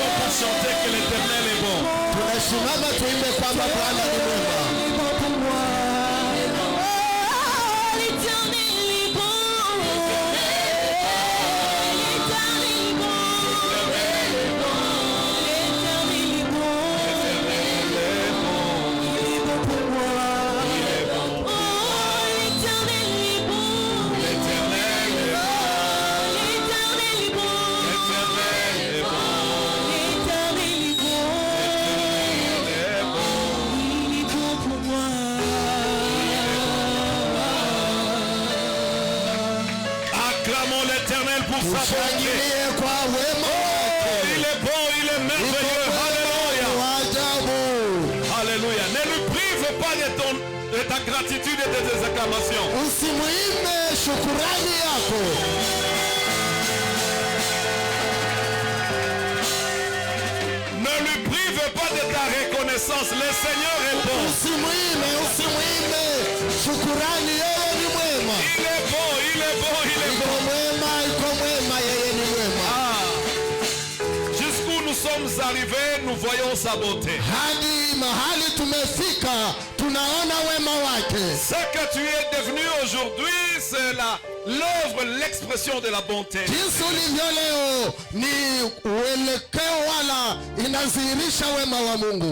levons pour chanter que l'Éternel est bon. Tunasimama tuimbe kwamba Bwana ni mwema. Il est bon, il est merveilleux. Alléluia. Alléluia. Ne lui prive pas de ta gratitude et de tes acclamations. Ne lui prive pas de ta reconnaissance. Le Seigneur est bon. Il est bon, il est bon, il est bon. Jusqu'où nous sommes arrivés, nous voyons sa beauté. Ce que tu es devenu aujourd'hui, c'est l'œuvre, l'expression de la bonté.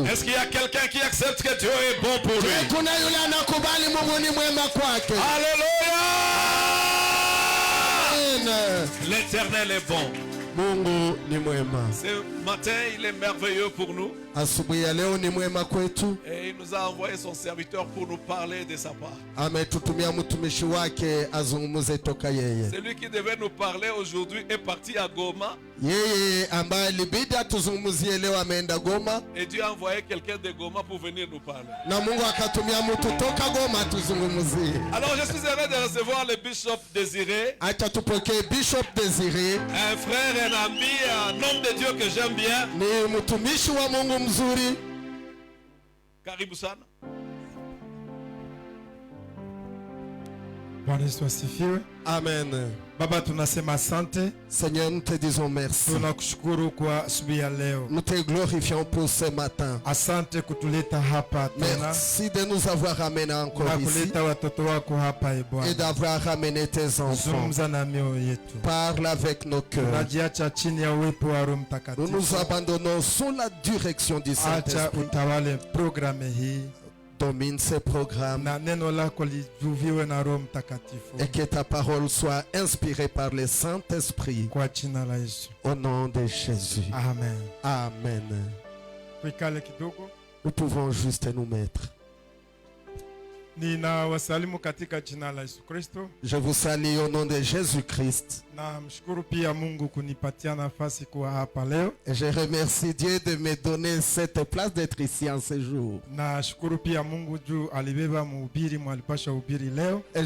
Est-ce qu'il y a quelqu'un qui accepte que Dieu est bon pour lui? Alléluia! L'Éternel est bon. Ce matin, il est merveilleux pour nous. Et il nous a envoyé son serviteur pour nous parler de sa part. Celui qui devait nous parler aujourd'hui est parti à Goma. Et Dieu a envoyé quelqu'un de Goma pour venir nous parler. Alors je suis heureux de recevoir le bishop Désiré. Un frère, un ami, un homme de Dieu que j'aime bien. Karibu sana. Bwana Yesu asifiwe. Amen. Baba, tunasema asante. Seigneur, nous te disons merci. Tunakushukuru kwa asubuhi ya leo. Nous te glorifions pour ce matin. Asante kutuleta hapa tena. Merci de nous avoir ramenés encore na ici. kuleta watoto wako hapa e Bwana. Et d'avoir ramené tes enfants. Zungumza na mioyo yetu. Parle avec nos cœurs. Tunajiacha chini ya uwepo wa Roho Mtakatifu. Nous nous abandonnons sous la direction du Saint-Esprit. Acha utawale programme hii. Domine ces programmes. Na neno lako lijuviwe na Roho Mtakatifu. Et que ta parole soit inspirée par le Saint-Esprit. Kwa jina la Yesu. Au nom de Jésus. Amen. Amen. Tuikale kidogo. Nous pouvons juste nous mettre. Nina wasalimu katika jina la Yesu Kristo. Je vous salue au nom de Jésus-Christ. Na mshukuru pia Mungu kunipatia nafasi kuwa hapa leo. Et je remercie Dieu de me donner cette place d'être ici en ce jour. Na shukuru pia Mungu juu alibeba mhubiri mwalipasha hubiri leo. Et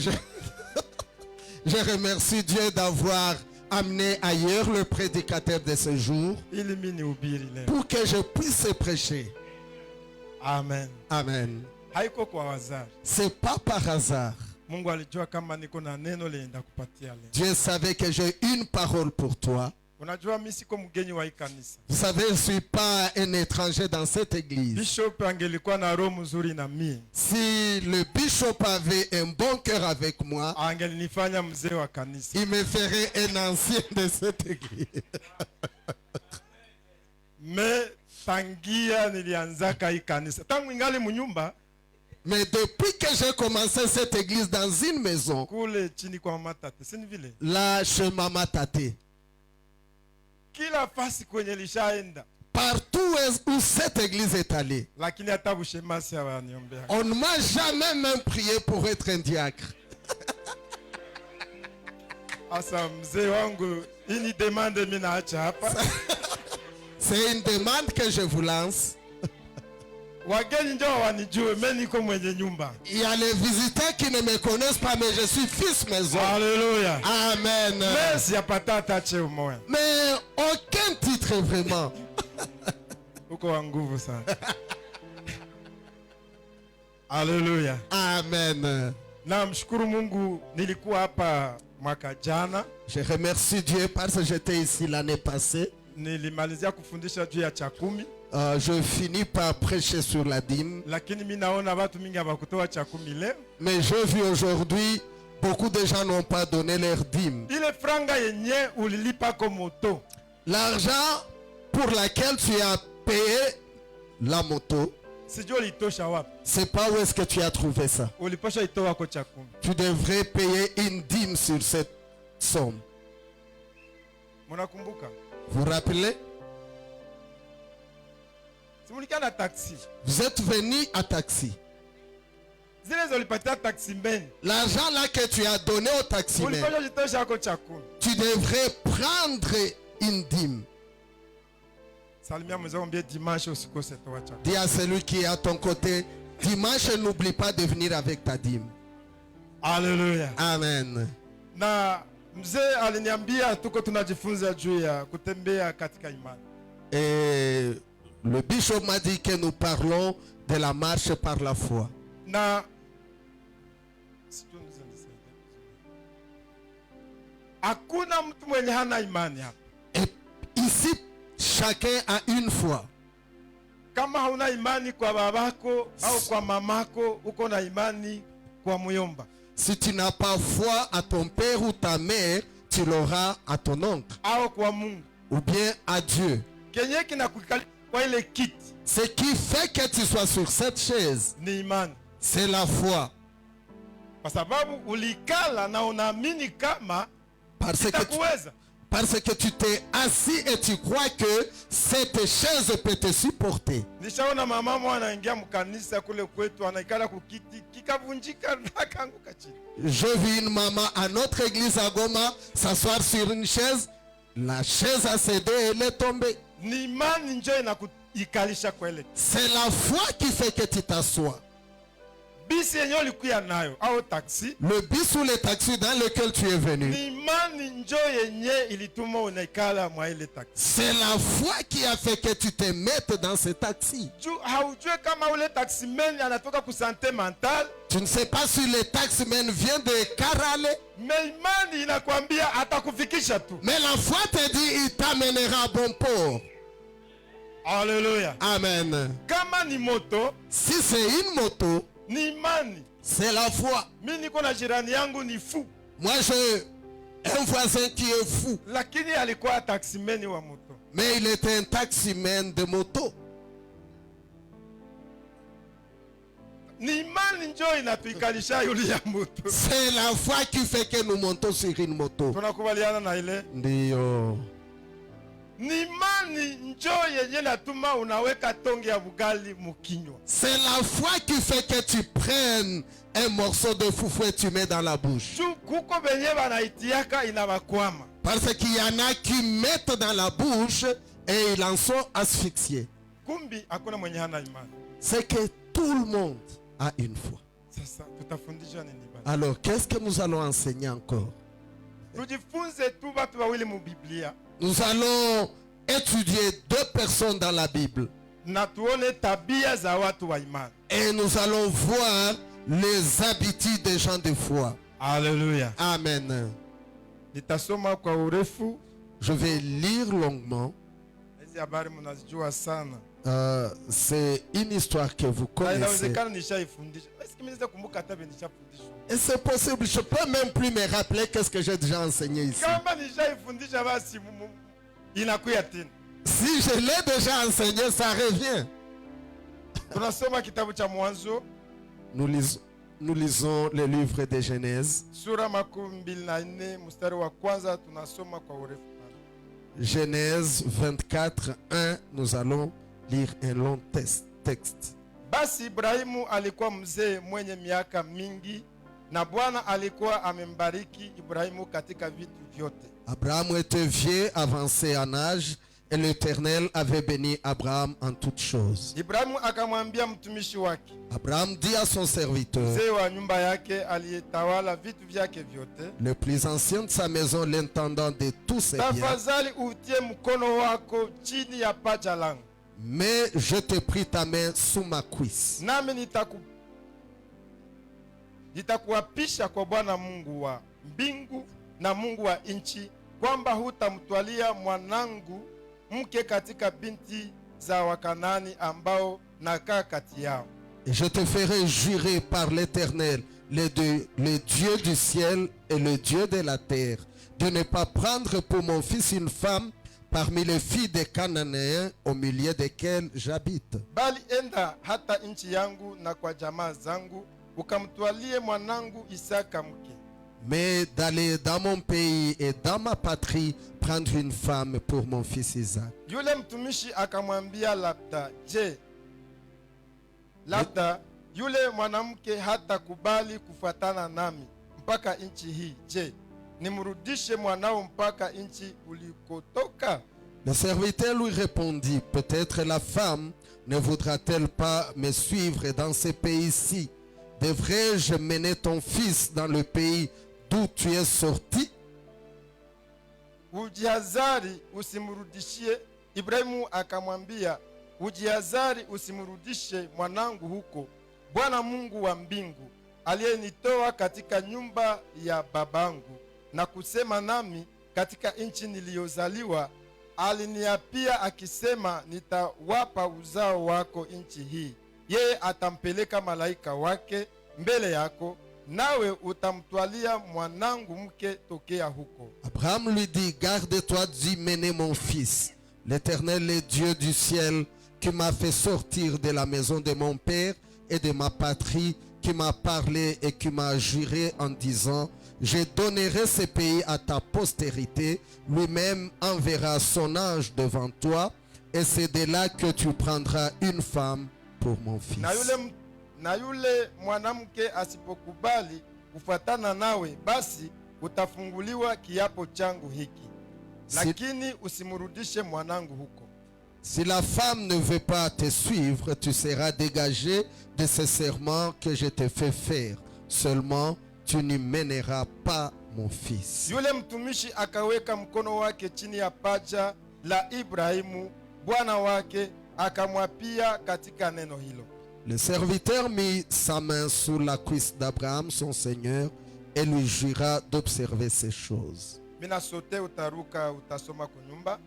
je remercie Dieu d'avoir amené ailleurs le prédicateur de ce jour. Ili mimi nihubiri leo. Pour que je puisse prêcher. Amen. Amen. Haiko kwa wazari. C'est pas par hasard. Mungu alijua kama niko na neno leenda kupatia leo. Dieu savait que j'ai une parole pour toi. Unajua mimi siko mgeni wa kanisa. Vous savez, je ne suis pas un étranger dans cette église. Bishop angelikuwa na roho mzuri na mimi. Si le bishop avait un bon cœur avec moi, angelinifanya mzee wa kanisa. Il me ferait un ancien de cette église. Mais tangia nilianzaka hii kanisa. Tangu ingali munyumba. Mais depuis que j'ai commencé cette église dans une maison, là chez Mama Tate, partout où cette église est allée, on ne m'a jamais même prié pour être un diacre. C'est une demande que je vous lance. Il y a les visiteurs qui ne me connaissent pas, mais je suis fils maison. Alléluia. Amen. Mais aucun titre vraiment. Alléluia. Amen. Je remercie Dieu parce que j'étais ici l'année passée. nilimalizia kufundisha juu ya chakumi, Je finis par prêcher sur la dîme. lakini mimi naona watu mingi hawakutoa chakumi leo. Mais je vis aujourd'hui, beaucoup de gens n'ont pas donné leur dîme. Ile franga yenye ulilipa kwa moto, L'argent pour laquelle tu as payé la moto, sijui ulitosha wapi. c'est pas où est-ce que tu as trouvé ça. Uliposha itoa kwa chakumi. Tu devrais payer une dîme sur cette somme. Mnakumbuka? Vous vous rappelez? Simulikia na taxi. Vous êtes venu à taxi. Zile zolipatia taxi mbeni. L'argent là que tu as donné au taximan, Uliposha jitosha kwa chakumi. tu devrais prendre une dîme. Salimia mwenzako mbie dimanche usikose toa chakumi. Dis à celui qui est à ton côté, dimanche, n'oublie pas de venir avec ta dîme. Haleluya. Amen. Na mzee aliniambia tuko tunajifunza juu ya kutembea katika imani. Et le bishop m'a dit que nous parlons de la marche par la foi. Na hakuna mtu mwenye hana imani hapa. Et ici, chacun a une foi. Kama hauna imani kwa babako au kwa mamako, uko na imani kwa muyomba. Si tu n'as pas foi à ton père ou ta mère, tu l'auras à ton oncle Au kwa Mungu. ou bien à Dieu. Kenye kinakukali kwa ile kiti Ce qui fait que tu sois sur cette chaise, ni imani. c'est la foi. Kwa sababu ulikala na unaamini kama Parce que tu t'es assis et tu crois que cette chaise peut te supporter. nishaona mama mwana anaingia mkanisa kule kwetu anaikala kukiti kikavunjika akaanguka chini. Je vis une maman à notre église à Goma s'asseoir sur une chaise. La chaise a cédé et elle est tombée. Ni imani njo inakuikalisha kwa ile. C'est la foi qui fait que tu t'assois. Bisi yenye ulikuya nayo au taxi, Le bus ou le taxi dans lequel tu es venu, ni imani njo yenye ilituma unaikala mwa ile taxi. c'est la foi qui a fait que tu te mettes dans ce taxi. Haujue kama ule taximen anatoka ku santé mentale, Tu ne sais pas si le taximan vient de Karale, mais imani inakwambia atakufikisha tu. mais la foi te dit il t'amènera à bon port. Haleluya. Amen. Kama ni moto, Si c'est une moto, ni imani. c'est la foi. Mimi niko na jirani yangu ni fou, Moi, j'ai un voisin qui est fou, lakini alikuwa taximeni wa moto. mais il était un taximan de moto. Ni imani njo inatuikalisha yule ya moto. C'est la foi qui fait que nous montons sur une moto. Tunakubaliana na ile? Ndio. Ni imani njo yenye natuma unaweka tonge ya bugali mukinywa. C'est la foi qui fait que tu prennes un morceau de foufou et tu mets dans la bouche. Kuko benye banaitiaka inabakwama. Parce qu'il y en a qui mettent dans la bouche et ils en sont asphyxiés. Kumbi hakuna mwenye hana imani. C'est que tout le monde a une foi. Sasa tutafundisha nini basi? Alors, qu'est-ce que nous allons enseigner encore? Tujifunze tu watu wawili mu Biblia Nous allons étudier 2 personnes dans la Bible. na tuone tabia za watu wa imani. Et nous allons voir les habitudes des gens de foi. Haleluya. Amen. Nitasoma kwa urefu. Je vais lire longuement. Hizi habari mnazijua sana. C'est une histoire que vous connaissez. Inawezekana nishaifundisha. Basi mimi kumbuka hata nishafundisha. Et c'est possible, je peux même plus me rappeler qu'est-ce que j'ai déjà enseigné ici. Kama nishaifundisha basi inakuya tena. Si je l'ai déjà enseigné, ça revient. Tunasoma kitabu cha Mwanzo. Nous lisons le livre de Genèse. Sura 24 mstari wa kwanza tunasoma kwa urefu. Genèse 24, 1, nous allons lire un long texte. Basi Ibrahimu alikuwa mzee mwenye miaka mingi na Bwana alikuwa amembariki Ibrahimu katika vitu vyote. Abraham était vieux, avancé en âge, et l'Éternel avait béni Abraham en toutes choses. Ibrahimu akamwambia mtumishi wake, Abraham dit à son serviteur, mzee wa nyumba yake aliyetawala vitu vyake vyote, le plus ancien de sa maison, l'intendant de tous ses biens, tafadhali utie mkono wako chini ya paja langu, mais je te prie ta main sous ma cuisse. nami nitakuapisha kwa Bwana Mungu wa mbingu na Mungu wa nchi, kwamba hutamtwalia mwanangu mke katika binti za Wakanani ambao nakaa kati yao. Et je te ferai jurer par l'Éternel, le Dieu du ciel et le Dieu de la terre, de ne pas prendre pour mon fils une femme parmi les filles des Cananéens au milieu desquelles j'habite. Bali enda hata nchi yangu na kwa jamaa zangu, ukamtwalie mwanangu Isaka mke. Mais d'aller dans mon pays et dans ma patrie prendre une femme pour mon fils Isaac. Yule mtumishi akamwambia labda yule mwanamke hata kubali kufuatana nami mpaka nchi hii. Je, nimrudishe mwanao mpaka nchi ulikotoka? Le serviteur lui répondit, peut-être la femme ne voudra-t-elle pas me suivre dans ce pays-ci? Devrais-je mener ton fils dans le pays d'où tu es sorti? Ujihazari usimrudishie. Ibrahimu akamwambia, ujihazari usimrudishe mwanangu huko. Bwana Mungu wa mbingu aliyenitoa katika nyumba ya babangu na kusema nami katika nchi niliyozaliwa, aliniapia akisema, nitawapa uzao wako nchi hii. Yeye atampeleka malaika wake mbele yako, nawe utamtwalia mwanangu mke tokea huko. Abraham lui dit, garde-toi d'y mener mon fils. L'Éternel, le Dieu du ciel, qui m'a fait sortir de la maison de mon père et de ma patrie, qui m'a parlé et qui m'a juré en disant, je donnerai ce pays à ta postérité, lui-même enverra son ange devant toi, et c'est de là que tu prendras une femme pour mon fils. Na yule mwanamke asipokubali kufuatana nawe, basi utafunguliwa kiapo changu hiki, lakini usimrudishe mwanangu huko. Si la femme ne veut pas te suivre, tu seras dégagé de ce serment que je te fais faire. Seulement, tu n'y mèneras pas mon fils. Yule mtumishi akaweka mkono wake chini ya paja la Ibrahimu bwana wake, akamwapia katika neno hilo. Le serviteur mit sa main sous la cuisse d'Abraham, son seigneur, et lui jura d'observer ces choses. Mina sote utaruka utasoma kunyumba.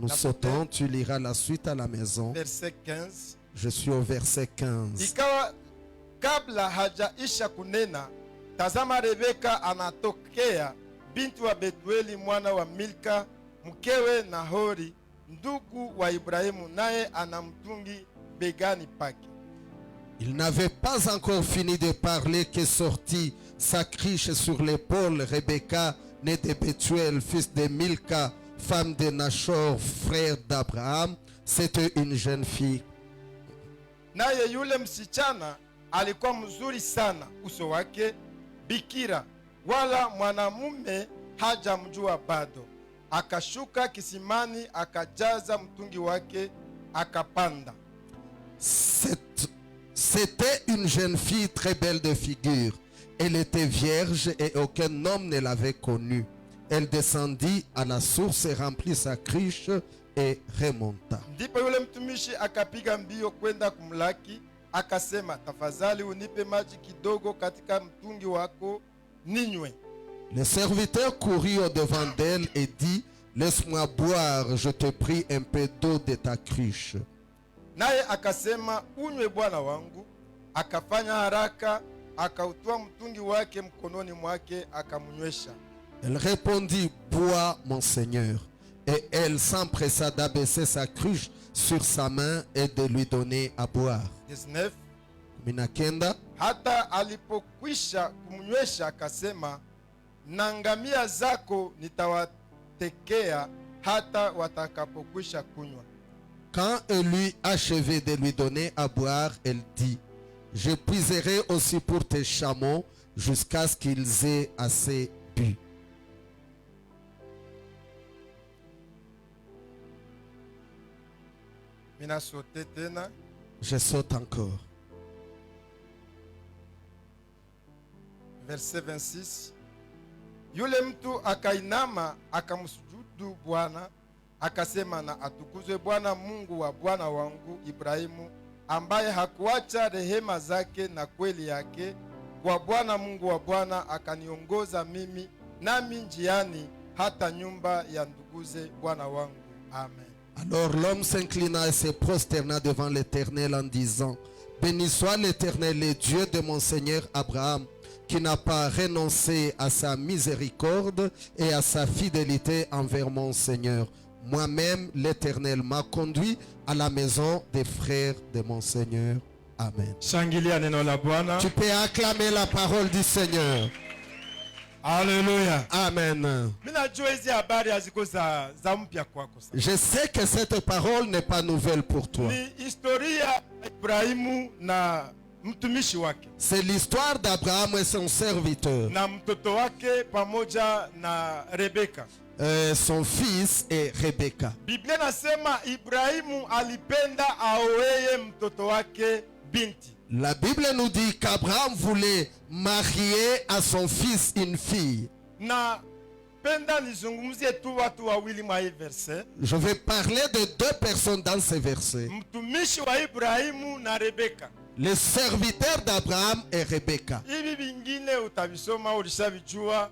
Nous sautons, tu liras la suite à la maison. Verset 15. Je suis au verset 15. Ikawa kabla hajaisha kunena, tazama Rebeka anatokea, binti wa Betueli mwana wa Milka, mkewe Nahori, ndugu wa Ibrahimu, naye ana mtungi begani pake. Il n'avait pas encore fini de parler que sortit sa criche sur l'épaule Rebecca, née de Betuel, fils de Milka, femme de Nachor, frère d'Abraham. C'était une jeune fille. Naye yule msichana alikuwa mzuri sana, uso wake bikira, wala mwanamume hajamjua bado. Akashuka kisimani, akajaza mtungi wake, akapanda. C'était une jeune fille très belle de figure. Elle était vierge et aucun homme ne l'avait connue. Elle descendit à la source et remplit sa criche et remonta. Ndipo yule mtumishi akapiga mbio kwenda kumlaki, akasema, tafadhali unipe maji kidogo katika mtungi wako ninywe. Le serviteur courut au-devant d'elle et dit, laisse-moi boire, je te prie, un peu d'eau de ta cruche. Naye akasema, unywe bwana wangu. Akafanya haraka, akautoa mtungi wake mkononi mwake, akamnywesha. Elle répondit, bois mon Seigneur. Et elle s'empressa d'abaisser sa cruche sur sa main et de lui donner à boire. 19. Minakenda. Hata alipokwisha kumnywesha akasema, na ngamia zako nitawatekea hata watakapokwisha kunywa. Quand elle lui achevait de lui donner à boire, elle dit, je puiserai aussi pour tes chameaux jusqu'à ce qu'ils aient assez bu. Mina sote tena. Je saute encore. Verset 26. Yule mtu akainama akamsujudu Bwana, akasema, na atukuzwe Bwana Mungu wa bwana wangu Ibrahimu, ambaye hakuacha rehema zake na kweli yake kwa Bwana Mungu wa Bwana, akaniongoza mimi nami njiani hata nyumba ya nduguze bwana wangu Amen. Alors l'homme s'inclina et se prosterna devant l'Éternel en disant, béni soit l'Éternel, le Dieu de mon Seigneur Abraham, qui n'a pas renoncé à sa miséricorde et à sa fidélité envers mon Seigneur. Moi-même, l'Éternel m'a conduit à la maison des frères de mon Seigneur. Amen. Shangilia neno la Bwana. Tu peux acclamer la parole du Seigneur. Alléluia. Amen. Minajua hizi habari haziko za mpya kwako sana. Je sais que cette parole n'est pas nouvelle pour toi. Ni historia ya Ibrahimu na mtumishi wake C'est l'histoire d'Abraham et son serviteur, na mtoto wake pamoja na Rebeka. son fils et Rebecca. Biblia nasema Ibrahimu alipenda aoeye mtoto wake binti. La Bible nous dit qu'Abraham voulait marier à son fils une fille. Na penda nizungumzie tu watu wawili mwa hii verse. Je vais parler de deux personnes dans ces versets. Mtumishi wa Ibrahimu na Rebeka. Les serviteurs d'Abraham et Rebecca. Hivi vingine utavisoma ulishavijua.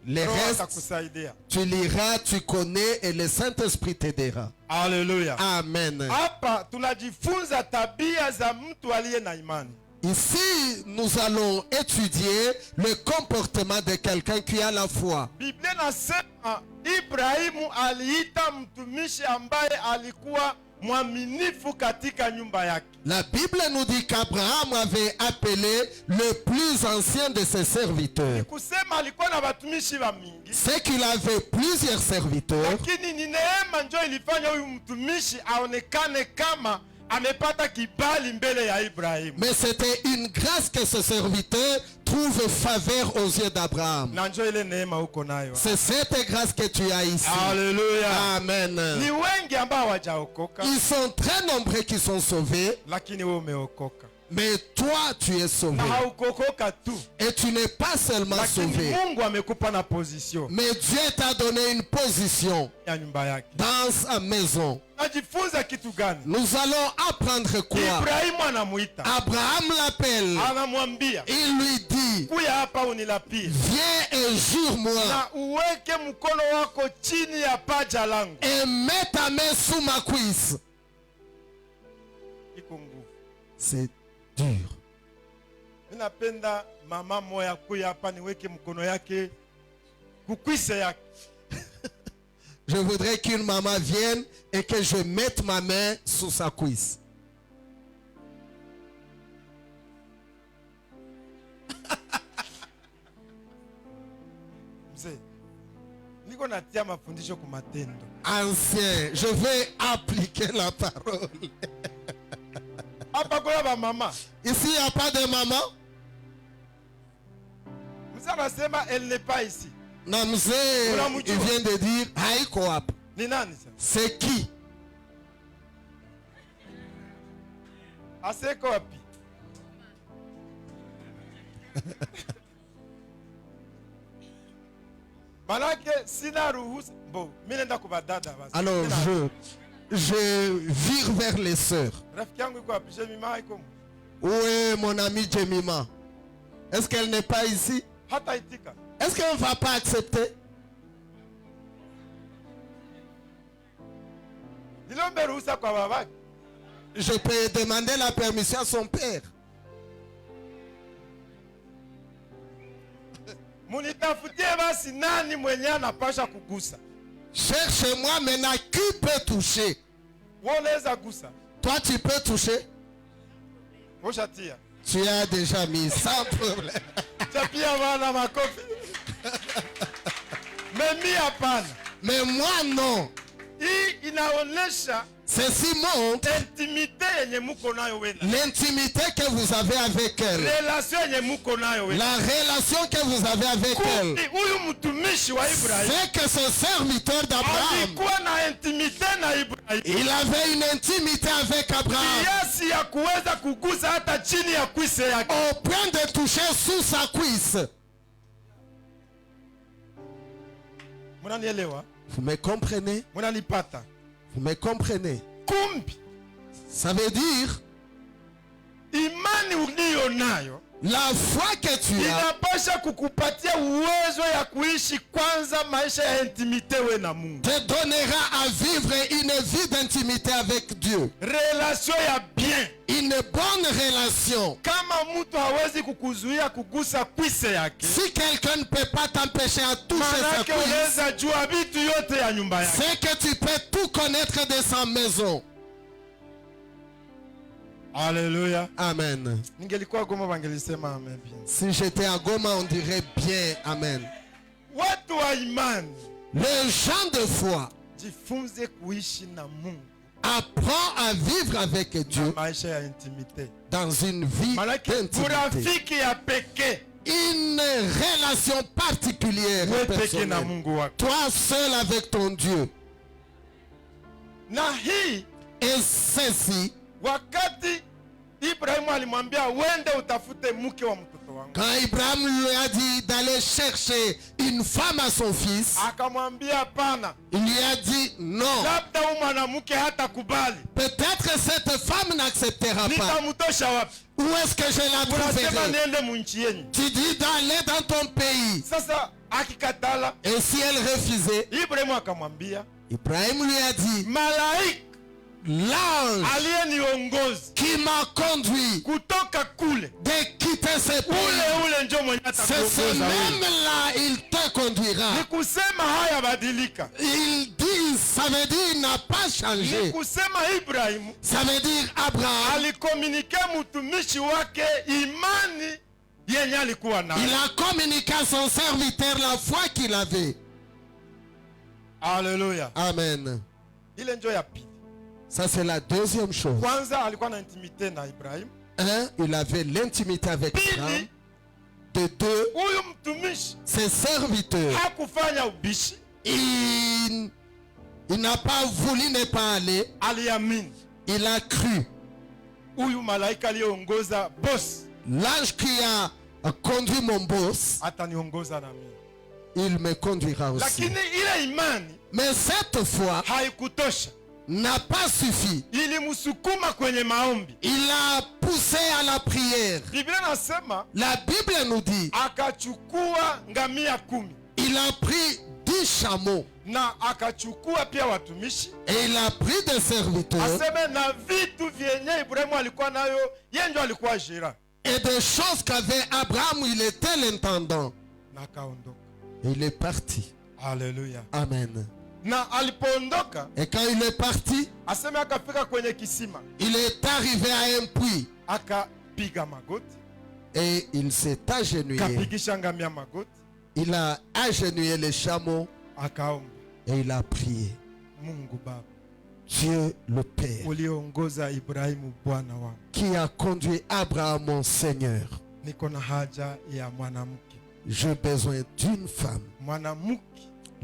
Les Roho restes, atakusaidia. tu liras, tu connais et le Saint-Esprit t'aidera. Alléluia. Amen. Hapa tunajifunza tabia za mtu aliye na imani. Ici, nous allons étudier le comportement de quelqu'un qui a la foi. Biblia nasema Ibrahimu aliita mtumishi ambaye alikuwa mwaminifu katika nyumba yake. La Bible nous dit qu'Abraham avait appelé le plus ancien de ses serviteurs. Kusema alikuwa na watumishi wa mingi, C'est qu'il avait plusieurs serviteurs, lakini ni neema ndio ilifanya huyu mtumishi aonekane kama amepata kibali mbele ya Ibrahimu. mais c'était une grâce que ce serviteur trouve faveur aux yeux d'Abraham. Na ndio ile neema uko nayo. C'est cette grâce que tu as ici. Haleluya. Amen. Ni wengi ambao hawajaokoka, Ils sont très nombreux qui sont sauvés, lakini wewe umeokoka. mais toi tu es sauvé. Na haukokoka tu, Et tu n'es pas seulement lakini sauvé, Mungu amekupa na position mais Dieu t'a donné une position ya nyumba yake. dans sa maison. Najifunza kitu gani? Nous allons apprendre quoi? Ibrahimu anamuita, Abraham l'appelle. anamwambia Il lui dit, kuya hapa unilapie viens et jure-moi na uweke mkono wako chini ya paja langu. et mets ta main sous ma cuisse. Iko nguvu. C'est dur. Ninapenda mama moya kuya hapa niweke mkono yake kukwise yake. Je voudrais qu'une maman vienne et que je mette ma main sous sa cuisse. Mzee, niko natia mafundisho kwa matendo. Ancien, je vais appliquer la parole. Hapa kuna ba mama. Ici, il n'y a pas de maman. Mzee anasema elle n'est pas ici. Non, mzee, il vient de dire, haiko hapa. Ni nani sasa? C'est qui? Aseko wapi? Manake sina ruhusa. Bon, mimi naenda kwa dada basi. Alors, je vire vers les sœurs. Rafiki yangu yuko wapi? Jemima iko. Où est mon amie Jemima? Est-ce qu'elle n'est pas ici? Hata itika. Est-ce qu'elle ne va pas accepter? Nilombe ruhusa kwa babake. Je peux demander la permission à son père. Munitafutie basi nani mwenye anapasha kugusa. Cherche-moi maintenant qui peut toucher. Wewe unaweza gusa. Toi, tu peux toucher. Ushatia. Tu as déjà mis sans problème. Chapia bana makofi. Mimi hapana. Mais moi, non. Hii inaonesha Ceci montre intimité yenye muko nayo wewe. l'intimité que vous avez avec elle. Relation yenye muko nayo wewe. La relation que vous avez avec elle. Huyu mtumishi wa Ibrahim C'est que ce serviteur d'Abraham, alikuwa na intimité na Ibrahim. il avait une intimité avec Abraham. Kiasi ya kuweza kugusa hata chini ya kwise yake. Au point de toucher sous sa cuisse. Mnanielewa? Vous me comprenez? Mnanipata? Vous me comprenez? Kumbi Ça veut dire, imani uliyo nayo La foi que tu as inapasha kukupatia uwezo ya kuishi kwanza maisha ya intimite we na Mungu. te donnera à vivre une vie d'intimité avec Dieu. Relation ya bien. Une bonne relation. Kama mtu hawezi kukuzuia kugusa kwise yake, Si quelqu'un ne peut pas t'empêcher à toucher sa manake cuisse, unaweza jua vitu yote ya nyumba yake. c'est que tu peux tout connaître de sa maison. Haleluya. Amen. Ningelikuwa Goma wangelisema amen bien. Si j'étais à Goma, on dirait bien Amen. Watu wa imani, Les gens de foi jifunze kuishi na Mungu apprend à vivre avec na Dieu maisha ya intimite. dans une vie Manake d'intimité. urafiki ya pekee Une relation particulière et wewe pekee na personnelle. Mungu wako. Toi seul avec ton Dieu. Na hii Et ceci, wakati Ibrahimu alimwambia wende utafute mke wa mtoto wangu, quand Abraham lui a dit d'aller chercher une femme à son fils, akamwambia hapana, il lui a dit non. labda huyu mwanamke hata kubali, Peut-être cette femme n'acceptera pas. nitamtosha wapi? Où est-ce que je la Unasema trouverai? niende munchi yenyu. Tu dis d'aller dans ton pays. Sasa akikatala, Et si elle refusait, Ibrahimu akamwambia Ibrahim lui a dit, malaika l'ange aliyeniongoza qui m'a conduit kutoka kule, de quitter ce pays, ule njo mwenye c'est ce atakuongoza wewe. même-là, il te conduira. Ni kusema haya badilika. Il dit, ça veut dire, il n'a pas Ni changé. kusema Ibrahimu Ça veut dire, Abraham, alikomunike mtumishi wake imani yenye alikuwa il nayo. a communiqué à son serviteur la foi qu'il avait. Haleluya. Amen. Ile njo ya pili. Ça, c'est la deuxième chose. Kwanza alikuwa na intimite na Ibrahimu. Un, il avait l'intimité avec Abraham. Pili, De deux, huyu mtumishi ses serviteurs, hakufanya ubishi, il n'a pas voulu ne pas aller. aliamini. Il a cru. Huyu malaika aliyeongoza boss L'ange qui a conduit mon boss, ataniongoza na mimi. il me conduira aussi. Lakini ile imani Mais cette foi haikutosha, n'a pas suffi. ilimsukuma kwenye maombi. Il a poussé à la prière. Biblia nasema La Bible nous dit, akachukua ngamia 10 il a pris 10 chameaux na akachukua pia watumishi, et il a pris des serviteurs aseme na vitu vyenye Ibrahimu alikuwa nayo, yeye ndio alikuwa jira, et des choses qu'avait Abraham, il était l'intendant. na akaondoka. Et il est parti. Haleluya. Amen. Na alipoondoka, Et quand il est parti, aseme akafika kwenye kisima, il est arrivé à un puits akapiga magoti, et il s'est agenouillé. kapigisha ngamia magoti, Il a agenouillé les chameaux akaomba, et il a prié. Mungu Baba Dieu le Père, uliongoza Ibrahimu bwana wangu, qui a conduit Abraham, mon Seigneur, niko na haja ya mwanamke, j'ai besoin d'une femme. mwanamke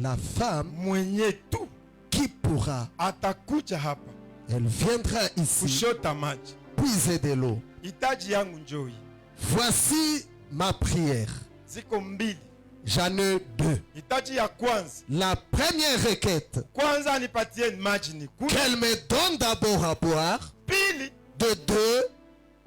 La femme mwenye tu qui pourra, atakuja hapa elle viendra ici kushota maji. puiser de l'eau. Hitaji yangu njoi Voici ma prière. ziko mbili. J'en ai deux. Hitaji ya kwanza, La première requête, kwanza anipatie maji nikunywe. qu'elle me donne d'abord à boire. Pili, De deux,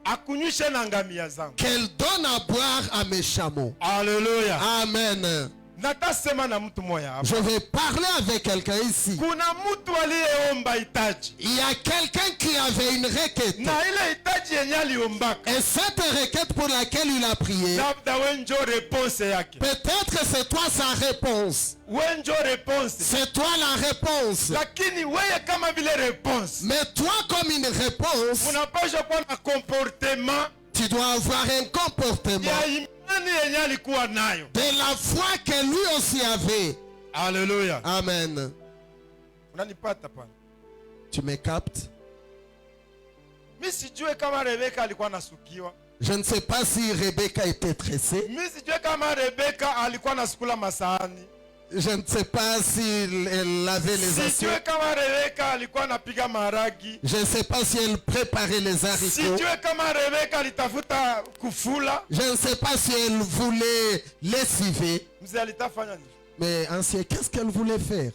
akunywishe na ngamia zangu. qu'elle donne à boire à mes chameaux. Haleluya. Amen. Natasema na mtu moya hapa. Je vais parler avec quelqu'un ici. Kuna mtu aliyeomba hitaji Il y a quelqu'un qui avait une requête. na ile hitaji yenye aliombaka, Et cette requête pour laquelle il a prié, labda we njo reponse yake, peut-être c'est toi sa réponse. we njo reponse. C'est toi la réponse. Lakini weye kama vile reponse, Mais toi comme une réponse, unapaswa kuwa na comportement tu dois avoir un comportement ya imani yenye alikuwa nayo. de la foi que lui aussi avait. Haleluya. Amen. Unanipata pana? Tu me captes? Mi sijue kama Rebeka alikuwa nasukiwa. Je ne sais pas si Rebecca était tressée. Mi sijue kama Rebeka alikuwa nasukula masahani. Je ne sais pas si elle lavait les Sijue assiettes. kama Rebeka alikuwa napiga maragi. Je ne sais pas si elle préparait les haricots. Sijue kama Rebeka alitafuta kufula. Je ne sais pas si elle voulait lessiver. Mzee alitafanya nini? Mais ancien, qu'est-ce qu'elle voulait faire?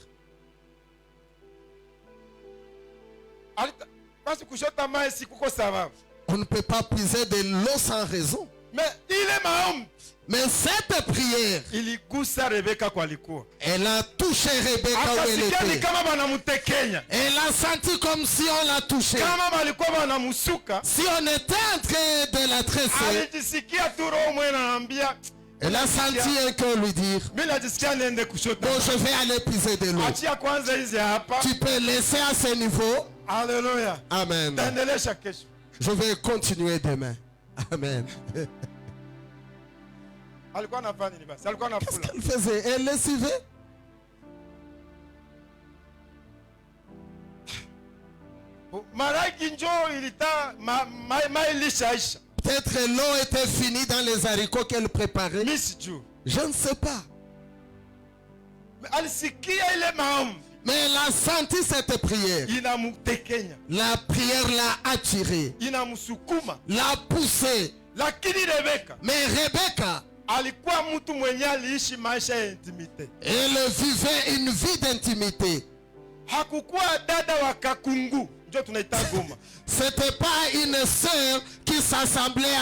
Basi kushota mai si kuko sababu. On ne peut pas puiser de l'eau sans raison. Mais maombi Mais cette prière, iligusa Rebeka kwa alikuwa. elle a touché Rebecca où elle Akasikia ni était. kama banamutekenya. Elle a senti comme si on l'a touché. Kama balikuwa banamusuka. Si on était en train de la tresser, Alijisikia tu roho mwe anambia. elle a senti un cœur lui dire, Mimi najisikia niende kushoto. bon, je vais aller puiser de l'eau. Achia kwanza hizi hapa. Tu peux laisser à ce niveau. Alléluia. Amen. Taendelesha kesho. Je vais continuer demain. Amen. Alikuwa anafanya nini basi? Alikuwa Qu'est-ce anafula. qu'elle faisait? Elle le suivait. Maraki njoo ilita ilishaisha. Peut-être l'eau était finie dans les haricots qu'elle préparait. Mimi sijui. Je ne sais pas. Alisikia ile maombi. Mais elle a senti cette prière. Inamutekenya. La prière l'a attirée, Inamsukuma. l'a poussée. Lakini Rebeka Mais Rebecca, alikuwa mtu mwenye aliishi maisha ya intimite. elle vivait une vie d'intimité. Hakukuwa dada wa kakungu. Ndio tunaita Goma. C'était pas une sœur qui s'assemblait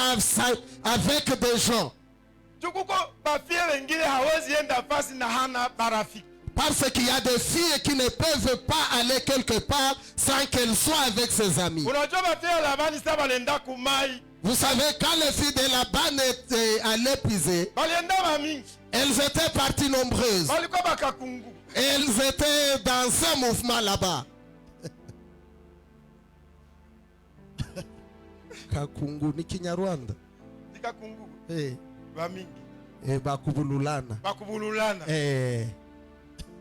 avec des gens. Tukuko bafie wengine hawezi enda fasi na hana barafiki. Parce qu'il y a des filles qui ne peuvent pas aller quelque part sans qu'elles soient avec ses amis. Unajua bafie wa Labani sasa balenda kumai. Vous savez, quand les filles de Laban allaient puiser, Balienda mamingi. elles étaient parties nombreuses. Balikuwa bakakungu. Elles étaient dans ce mouvement là-bas. Kakungu ni Kinyarwanda. Dikakungu. Eh, Bamingi. bakubululana. Bakubululana.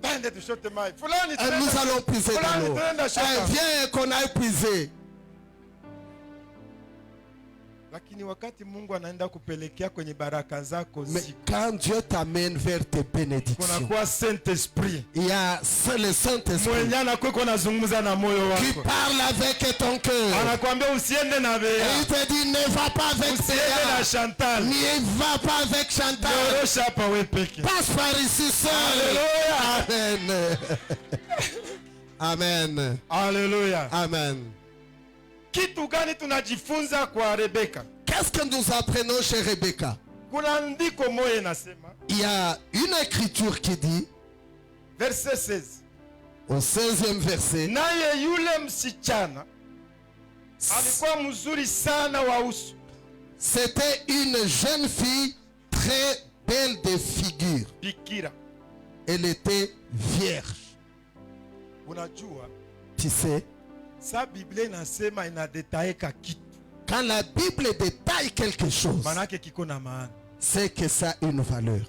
Bande tushote mai. Fulani Nous allons puiser de Fulani l'eau. tunaenda shaka. Viens qu'on aille puiser. Lakini wakati Mungu anaenda kupelekea kwenye baraka zako Mais ziko. quand Dieu t'amène vers tes bénédictions, Kunakuwa Saint-Esprit. il y a le Saint-Esprit Mwenye anakuwa anazungumza na moyo qui wako. parle avec ton cœur. Anakuambia usiende na Et Bea. il te dit, ne va pas avec Usiende na Béa. Chantal. Ne va pas avec Chantal. Nyorosha hapa wewe peke. Passe par ici seul. Alléluia. Amen. Amen. Alléluia. Amen. Kitu gani tunajifunza kwa Rebeka? Qu'est-ce que nous apprenons chez Rebecca? Kuna ndiko moja inasema, Il y a une écriture qui dit, verset 16. au 16e verset, Naye yule msichana alikuwa mzuri sana wa uso. c'était une jeune fille très belle de figure. Bikira. Elle était vierge. Unajua, Tu sais, sa Biblia inasema inadetaeka kitu. quand la Bible détaille quelque chose, Manake kiko na maana. c'est que ça a une valeur.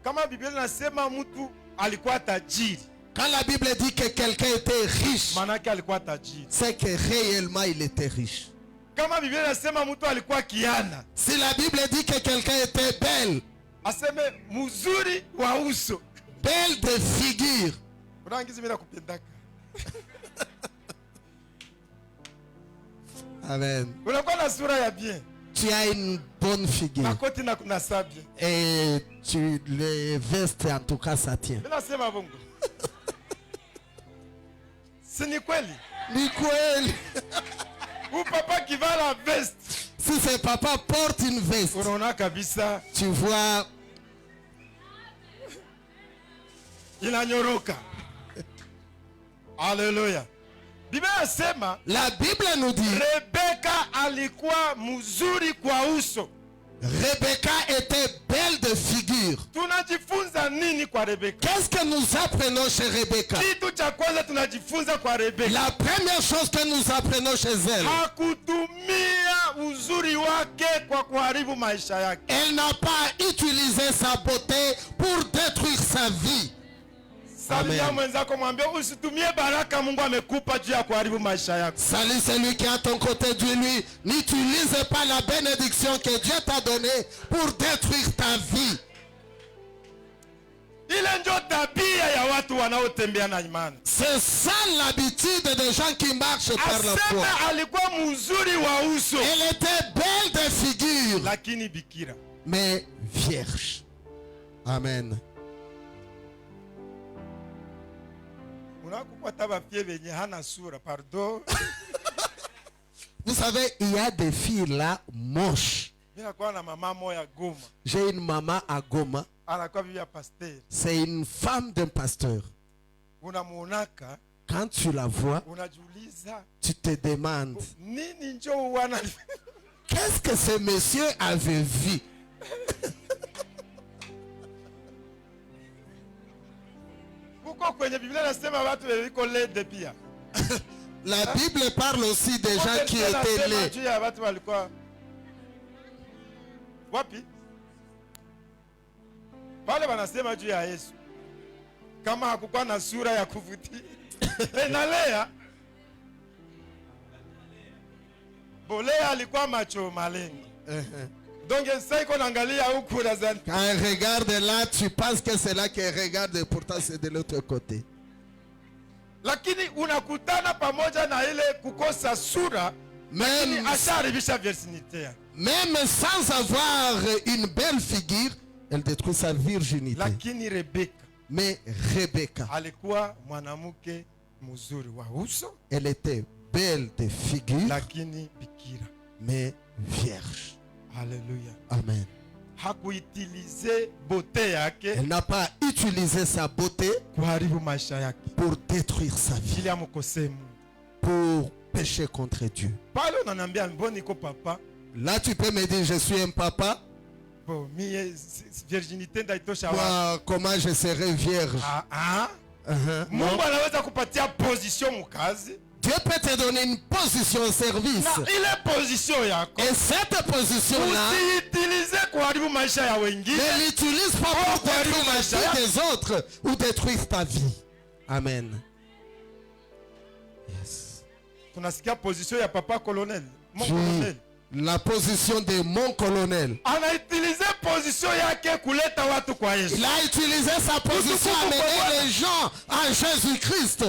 Kama Biblia inasema mtu alikuwa tajiri, Quand la Bible dit que quelqu'un était riche, manake alikuwa tajiri. c'est que réellement il était riche. Kama Biblia inasema mtu alikuwa kiana, Si la Bible dit que quelqu'un était belle, aseme mzuri wa uso. belle de figure, Unaangizi mimi nakupendaka. amen, Unakuwa na sura ya bien. tu as une bonne figure Makoti na kuna sabia. et tu les vestes en tout cas ça tient. Mimi nasema bongo. Si ni kweli? Ni kweli. Ou papa qui va la veste. Si ce papa porte une veste, Unaona kabisa tu vois, inanyoroka. Haleluya. Biblia inasema la Bible nous dit, Rebeka alikuwa mzuri kwa uso. Rebecca était belle de figure. Tunajifunza nini kwa Rebeka? Qu'est-ce que nous apprenons chez Rebecca? Kitu cha kwanza tunajifunza kwa Rebeka, La première chose que nous apprenons chez elle, hakutumia uzuri wake kwa kuharibu maisha yake. elle n'a pas utilisé sa beauté pour détruire sa vie. Salia Amen. mwenzako, mwambie usitumie baraka Mungu amekupa juu ya kuharibu maisha yako. Salut celui qui est à ton côté, dis-lui, n'utilise pas la bénédiction que Dieu t'a donnée pour détruire ta vie. Ile ndio tabia ya watu wanaotembea na imani. C'est ça l'habitude des gens qui marchent par la foi. Asema alikuwa mzuri wa uso, Elle était belle de figure, lakini bikira. mais vierge. Amen. Unakupata bafie venye hana sura, pardon. Vous savez, il y a des filles là moches. Mimi nakuwa na mama moya Goma. J'ai une maman à Goma. Anakuwa bibi ya pasteur. C'est une femme d'un pasteur. Unamuonaka, Quand tu la vois, unajiuliza tu te demandes, nini njoo wana qu'est-ce que ce monsieur avait vu? kuko kwenye Biblia nasema watu waliko lede pia. La Bible parle aussi des gens qui étaient laids. Juu ya watu walikuwa wapi? Pale wanasema juu ya Yesu. Kama hakukuwa na sura ya kuvutia. Na Lea. Bolea alikuwa macho malengo. Donc ça iko naangalia huku nadhani. Quand elle regarde là, tu penses que c'est là qu'elle regarde et pourtant c'est de l'autre côté. Lakini unakutana pamoja na ile kukosa sura, Même, asharibisha virginité. même sans avoir une belle figure, elle détruit sa virginité. Lakini Rebeka, Mais Rebecca, alikuwa mwanamke mzuri wa uso, elle était belle de figure, lakini bikira. mais vierge. Haleluya. Amen. Hakuitilize beauté yake Elle n'a pas utilisé sa beauté kuharibu maisha yake pour détruire sa vie, ili amkosee Mungu. pour pécher contre Dieu. Pale unaniambia mbona niko papa? Là, tu peux me dire, je suis un papa. Bon, mie virginité ndaitosha wapi? Moi, comment je serai vierge? Non. Mungu anaweza kupatia position mukazi. Dieu peut te donner une position au service. Na ile position yako Et cette position-là, usiitilize kuharibu maisha ya wengine. ne l'utilise pas pour détruire la vie des autres ou détruire ta vie. Amen. Yes. Tunasikia position ya papa colonel. Mon J'ai colonel. la position de mon colonel. Anaitilize position yake kuleta watu kwa Yesu. Il a utilisé sa position à mener les gens à Jésus-Christ.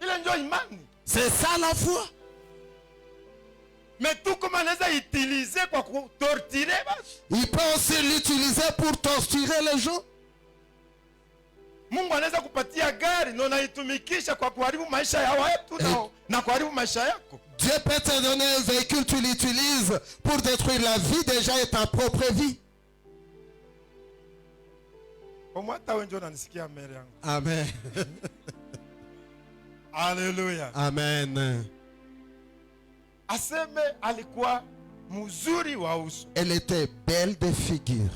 Ile ndio imani. C'est ça la foi. Mais tout comme anaweza itilize kwa kutorturer basi. Il peut aussi l'utiliser pour torturer les gens. Mungu anaweza kupatia gari na unaitumikisha kwa kuharibu maisha ya watu na kuharibu maisha yako. Dieu peut te donner un véhicule, tu l'utilises pour détruire la vie déjà et ta propre vie. Kwa hata wewe ndio unanisikia mbele yangu. Amen. Haleluya. Amen. Aseme alikuwa mzuri wa uso. Elle était belle de figure.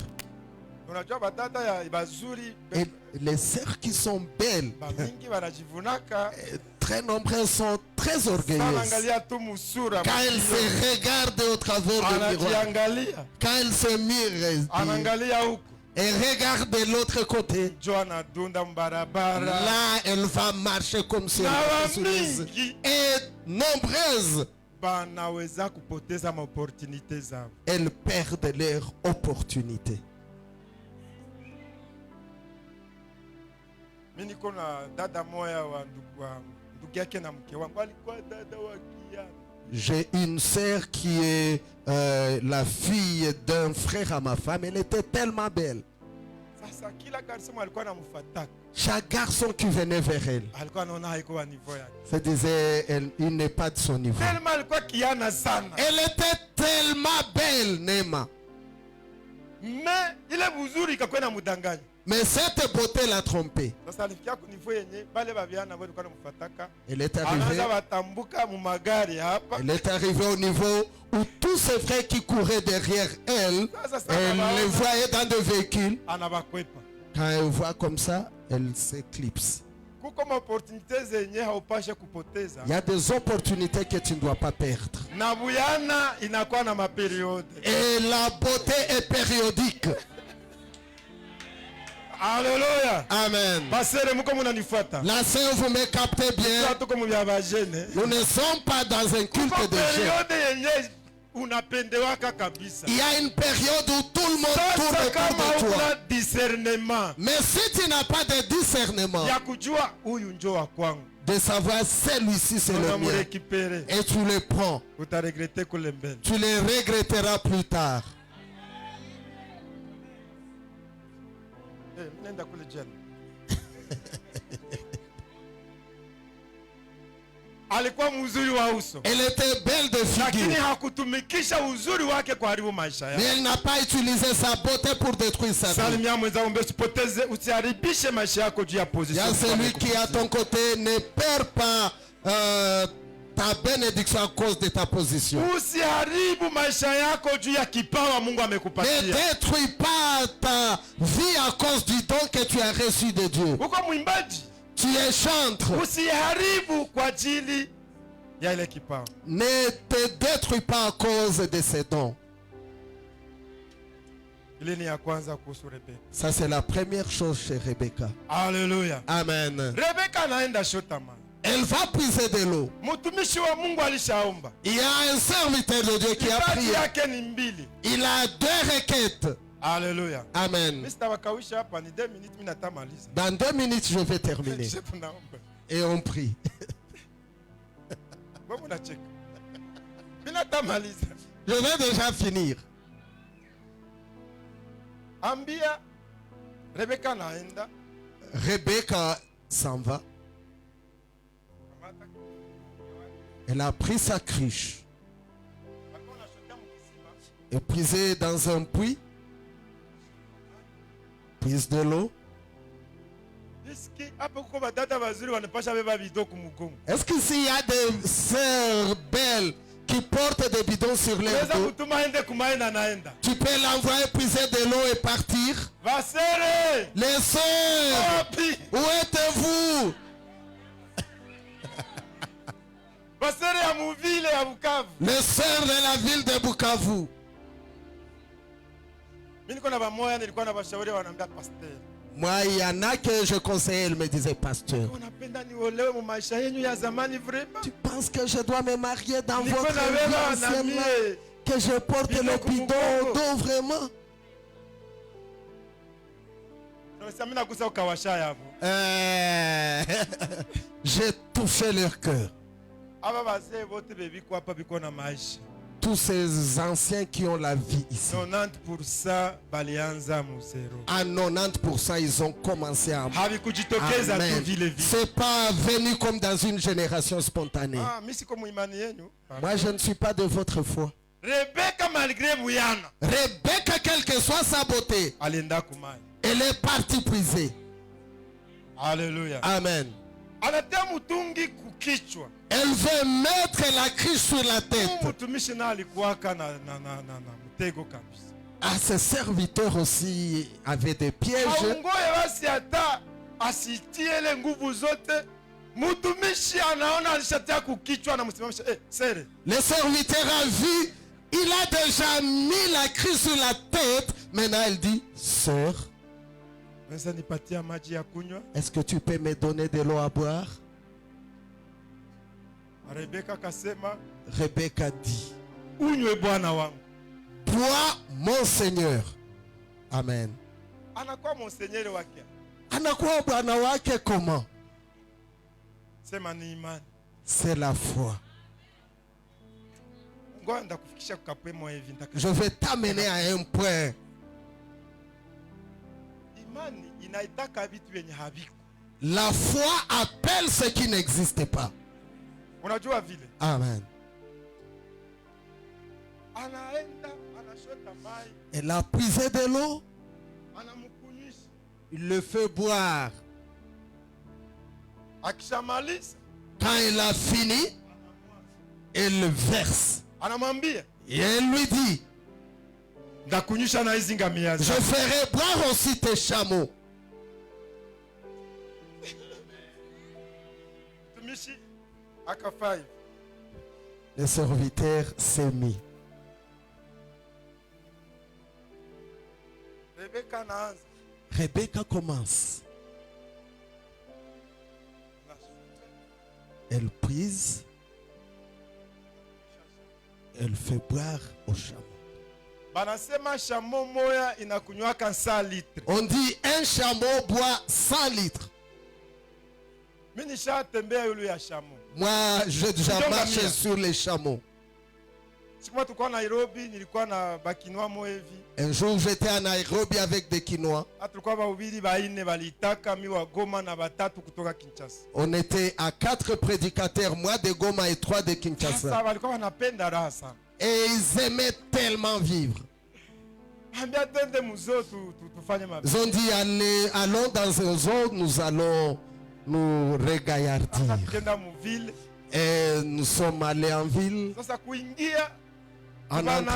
Unajua batata ya bazuri Et les sœurs qui sont belles, bamingi wanajivunaka très nombreuses, sont très orgueilleuses. angalia tu musura. Quand elles se regardent au travers du miroir, anajiangalia. quand elles se mirent Anaangalia huko. et regardent de l'autre côté, Joana dunda mbarabara. là, elle va marcher comme si Na elle était sur les... wamingi Et nombreuses, banaweza kupoteza maopportunité zao. elles perdent leur opportunité. Mimi niko na dada moya wa ndugu yake na mke wangu alikuwa dada wa kiana. J'ai une sœur qui est la fille d'un frère à ma femme. Elle était tellement belle. Sasa kila garçon alikuwa anamfuata. Chaque garçon qui venait vers elle Alikuwa anaona haiko wa niveau yake. se disait, il n'est pas de son niveau. Tellement alikuwa kiana sana. Elle était tellement belle, Nema. Mais ile buzuri ikakuwa na mudanganya. Mais cette beauté l'a trompée. Sasa alifikia ku niveau yenye bale babiana wao walikuwa wanamfuataka. Elle est arrivée, Anaanza watambuka mu magari hapa. elle est arrivée au niveau où tous ses frères qui couraient derrière elle, elle les voyait dans des véhicules. Anabakwepa. Quand elle voit comme ça, elle s'éclipse. Kuko opportunité zenye haupashe kupoteza. Il y a des opportunités que tu ne dois pas perdre. Na buyana inakuwa na maperiode. Et la beauté est périodique. Alléluia. Amen. Basere muko munanifuata. La sœur, vous me captez bien. Tuko mu bya bajene. Nous ne sommes pas dans un culte Kuko de jeunes. periode yenye unapendewaka kabisa. Il y a une période où tout le monde Sasa tourne kama autour de una toi. discernement Mais si tu n'as pas de discernement, ya kujua huyu njo wa kwangu, de savoir celui-ci c'est le mien, unamurekipere, et tu le prends, utaregrete kule mbele. tu le regretteras plus tard. Nenda kule jana. alikuwa mzuri wa uso, Elle était belle de lakini figure. hakutumikisha uzuri wake kuharibu maisha Mais yake. elle n'a pas utilisé sa beauté pour détruire sa vie. Salimia mwenzangu, mbele usipoteze, usiharibishe maisha yako juu ya Il y position. a celui qui est à ton côté, ne perds pas ta bénédiction à cause de ta position. Usiharibu maisha yako juu ya kipawa Mungu Ne amekupatia. détruis pas ta vie à cause du don que tu as reçu de Dieu. Uko mwimbaji, Tu es chantre. usiharibu kwa ajili ya ile kipawa. Ne te détruis pas à cause de ces dons. Ile ni ya kwanza kuhusu Rebeka. Ça, c'est la première chose chez Rebecca. Haleluya. Amen. Rebeka anaenda shota maji. Elle va puiser de l'eau. Mtumishi wa Mungu alishaomba. Il y a un serviteur de Dieu qui a Hitaji prié. yake ni mbili. Il a 2 requêtes. Haleluya. Amen. Mimi sitawakawisha hapa, ni 2 minutes mimi natamaliza. Dans 2 minutes, je vais terminer. Kisha tunaomba. Et on prie. Wewe unacheka. Mimi natamaliza. Je vais déjà finir. Ambia Rebeka anaenda. Rebecca s'en va. Elle a pris sa cruche et puisé dans un puits. Puise de l'eau. Iski hapo kuko badada wazuri wanapasha beba bidon kumugongo. Est-ce qu'ici il y a des sœurs belles qui portent des bidons sur leur Unaweza dos? kutuma aende kumaenda naenda. Tu peux l'envoyer puiser de l'eau et partir. Vasere! Les sœurs, Wapi? où êtes-vous? Vasere ya muvile ya Bukavu. Les sœurs de la ville de Bukavu. Mimi niko na bamoya nilikuwa na bashauri wanaambia pastor. Moi, il y en a que je conseillais, elle me disait, pasteur, Unapenda niolewe mu maisha yenu ya zamani vraiment? tu penses que je dois me marier dans Niko votre na vie beba na anciennement? mie. Que je porte Bidon le kumugongo. bidon d'eau vraiment? Tunasema mimi nakusa ukawasha yabo. J'ai touché leur cœur. Aba bazee bote bebiko hapa biko na maisha. Tous ces anciens qui ont la vie ici. 90% balianza mu zero. À 90%, ils ont commencé à... Havikujitokeza tu Amen. vile vile. C'est pas venu comme dans une génération spontanée. Ah, mimi siko mu imani yenu. Moi, je ne suis pas de votre foi. Rebeka malgré buyana Rebecca, quelle que soit sa beauté, alienda kumai. elle est partie puiser. Haleluya. Amen. Anatia mutungi kukichwa. Elle veut mettre la cruche sur la tête. Mtumishi na alikuwaka na mtego kabisa. Ah, ses serviteurs aussi avaient des pièges. Haungoye basi hata asitie ile nguvu zote. Mtumishi anaona alishatia kukichwa na msimamisha. Sere. Le serviteur a vu, il a déjà mis la cruche sur la tête. Maintenant, elle dit, sœur, Unaweza nipatia maji ya kunywa? est-ce que tu peux me donner de l'eau à boire? Rebeka akasema, Rebecca dit, unywe bwana wangu. bois mon Seigneur. Amen. Anakuwa monsenyeri wake. Anakuwa bwana wake comment? Sema ni imani. C'est la foi. Ngoja ndakufikisha kukapemo hivi ndaka. Je vais t'amener à un point. Imani inaitaka vitu vyenye haviko. La foi appelle ce qui n'existe pas. Unajua vile? Amen. Anaenda anashota mai, Elle a puisé de l'eau. anamkunyisha. Il le fait boire. Akishamaliza, Quand elle a fini, elle le verse. anamwambia, Et elle lui dit, ndakunyisha na hizi ngamia je zako. ferai boire aussi tes chameaux. Mtumishi akafai. Le serviteur s'est mis. Rebeka anaanza. Rebecca commence. Elle prise. Elle fait boire au chameau. Banasema shamo moya inakunywaka 100 litre. On dit un chameau boit 100 litres. Mimi nishatembea yule ya shamo. Moi, j'ai déjà Ndio marché ngamia. sur les chameaux. Siku tulikuwa Nairobi, nilikuwa na bakinoa mo hivi. Un jour, j'étais à Nairobi avec des Quinois. Tulikuwa bahubiri baine balitaka mi wa Goma na batatu kutoka Kinshasa. On était à 4 prédicateurs, moi de Goma et 3 de Kinshasa. Sasa walikuwa wanapenda raha sana. Et ils aimaient tellement vivre. Ambia twende muzoo tufanye mabi. Ils ont dit, allons dans un zoo, nous allons nous regaillardir. Tukenda mu ville. Et nous sommes allés en ville. Sasa kuingia En ba entrant,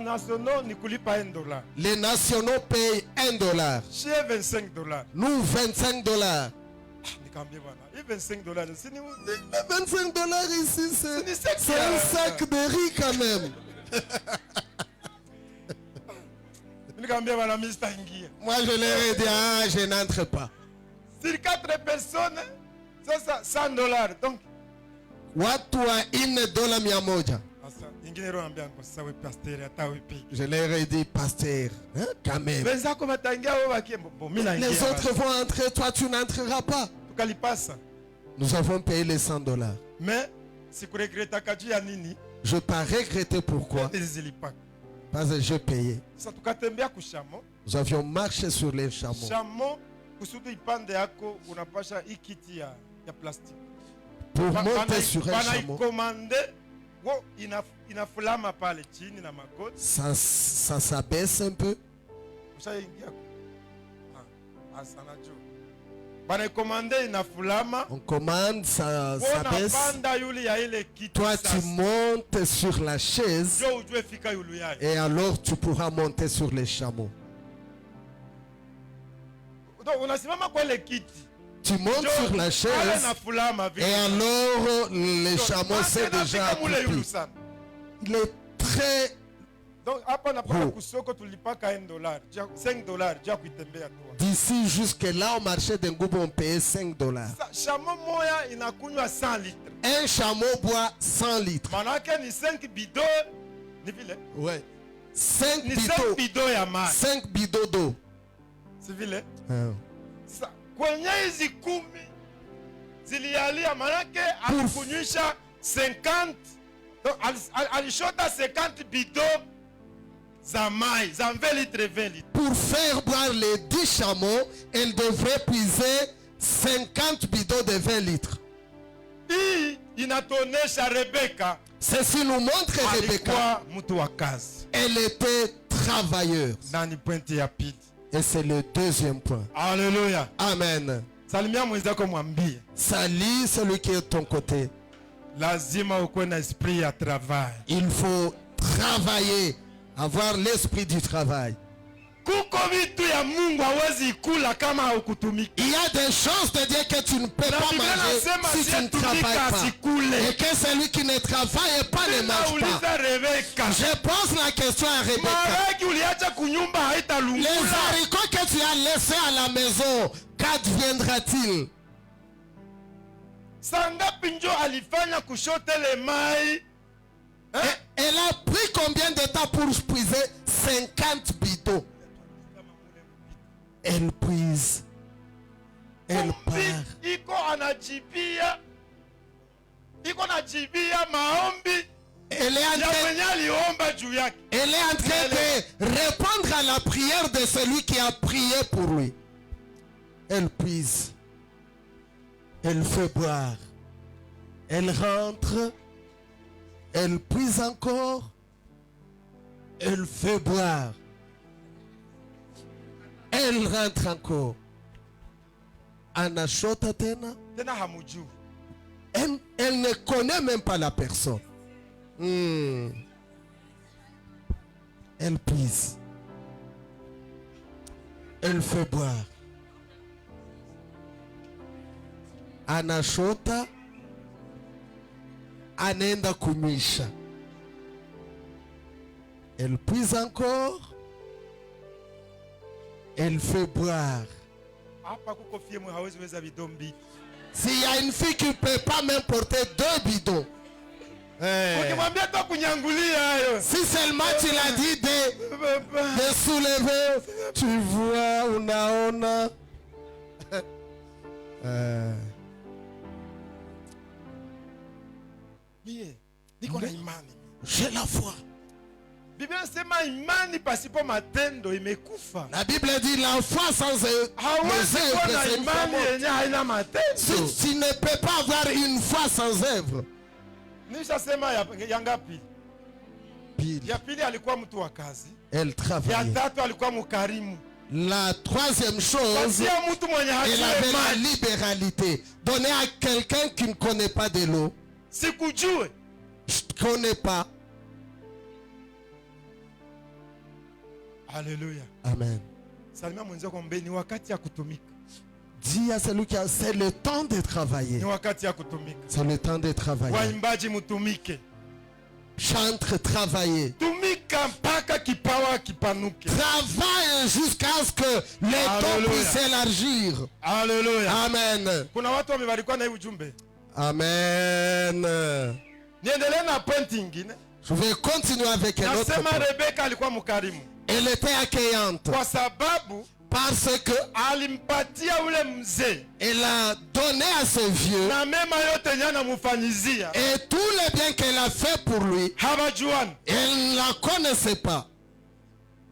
nationaux ni kulipa $1. les nationaux payent $1. Chez $25. Nous, $25. Nikamwambia bwana, hii $25 si ni $25 ici, c'est c'est un sac de riz quand même. Nikamwambia bwana, mimi sitaingia. Moi, je leur ai dit, ah, je n'entre pas. Sur 4 personnes, sasa $100. Donc Watu wa $1 100. sasa ingine roho ambia kwa sasa wewe pastor hata wewe pigi. Je leur ai dit, pasteur, hein, quand même. Wenzako wataingia wao wakie bon mimi naingia. Les autres vont entrer, toi tu n'entreras pas. Tukalipasa. Nous avons payé les $100. Mais sikuregreta kaju ya nini? Je n'ai pas regretté pourquoi. Nilizilipa. Parce que j'ai payé. Sasa tukatembea kushamo. Nous avions marché sur les chameaux. Shamo kusudi ipande yako unapasha ikiti ya plastique. Pour monter sur un chameau, Commandé, wo inafulama pale chini na magoti. ça s'abaisse un peu. Ushaingia. Asana jo. Bana commandé inafulama. On commande, ça s'abaisse. Panda yuli ya ile kiti. Toi, tu montes sur la chaise Jo ujue fika yulu yake. et alors tu pourras monter sur les chameaux. Donc unasimama kwa ile kiti. Tu montes sur la chaise et alors les chameaux c'est déjà accroupi. Il est très donc hapa napaka kusoko tulipaka $1, $5 ja kuitembea tu. D'ici jusque là au marché d'Engoubo on payait $5. Chameau moya inakunywa 100 litres. Un chameau boit 100 litres. Manake ni 5 bidons ni vile. Ouais. 5 bidons ya maji. 5 bidons d'eau. Si vile. Ah. Kwenye hizi 10 zilialia manake alikunywisha 50. Alishota 50 bidons za mai, za 20 litres, 20 litres. Pour faire boire les 10 chameaux, elle devrait puiser 50 bidons de 20 litres. Hii inatuonesha Rebeka. Ceci nous montre Rebecca. Mtu wa kazi. Elle était travailleuse. Nani pointi ya pili. Et c'est le deuxième point. Alléluia. Amen. Salimia mwenzako mwambie. Salut celui qui est de ton côté. Lazima ukuwe na esprit ya travail. Il faut travailler, avoir l'esprit du travail. Kuko vitu ya Mungu hawezi kula kama haukutumika. Il y a des choses de Dieu que tu ne peux pas manger si tu ne travailles pas. Et que celui qui ne travaille pas ne mange pas. Je pose la question à Rebecca. Les haricots que tu as laissés à la maison, qu'adviendra-t-il? Elle a pris combien de temps pour puiser 50 bidons? Elle prise. Elle part. Elle est en train de répondre à la prière de celui qui a prié pour lui. Elle puise. Elle fait boire. Elle rentre. Elle puise encore. Elle fait boire. Elle rentre encore. Anachota tena. Elle ne connaît même pas la personne. Elle puise. Elle fait boire. Anachota. Anaenda kunywisha. Elle puise encore. Elle fait boire. S'il y a une fille qui ne peut pas même porter 2 bidons. Si seulement tu l'as dit de soulever, tu vois, unaona. J'ai la foi. Biblia inasema imani pasipo matendo imekufa. La Bible dit la foi sans les Hawezi kuwa na œuvres, c'est une foi imani morte. yenye haina matendo. Si tu ne peux pas avoir une foi sans œuvre. Nishasema ya ngapi? Pile, Ya pili alikuwa mtu wa kazi. elle Ya travaillait. tatu alikuwa mkarimu. La troisième chose, Patia mtu mwenye elle hajui avait la maji. libéralité. Donner à quelqu'un qui ne connaît pas de l'eau. Sikujue. Je ne connais pas. Haleluya. Amen. Salimia mwenzako mbele, ni wakati ya kutumika. Dis à celui qui a, c'est le temps de travailler. Ni wakati ya kutumika. C'est le temps de travailler. Waimbaji mtumike. Chantre, travailler. Tumika mpaka kipawa kipanuke. Travaille jusqu'à ce que les dons Alléluia. puissent s'élargir. Haleluya. Amen. Kuna watu wamebarikiwa na hii ujumbe. Amen. Niendelee na point ingine. Je vais continuer avec un autre Nasema point. Rebeka alikuwa mkarimu. Elle était accueillante Kwa sababu parce que alimpatia ule mzee elle a donné à ce vieux na mema yote yenye anamfanyizia. et tous les biens qu'elle a fait pour lui, Hawajuani. elle ne la connaissait pas.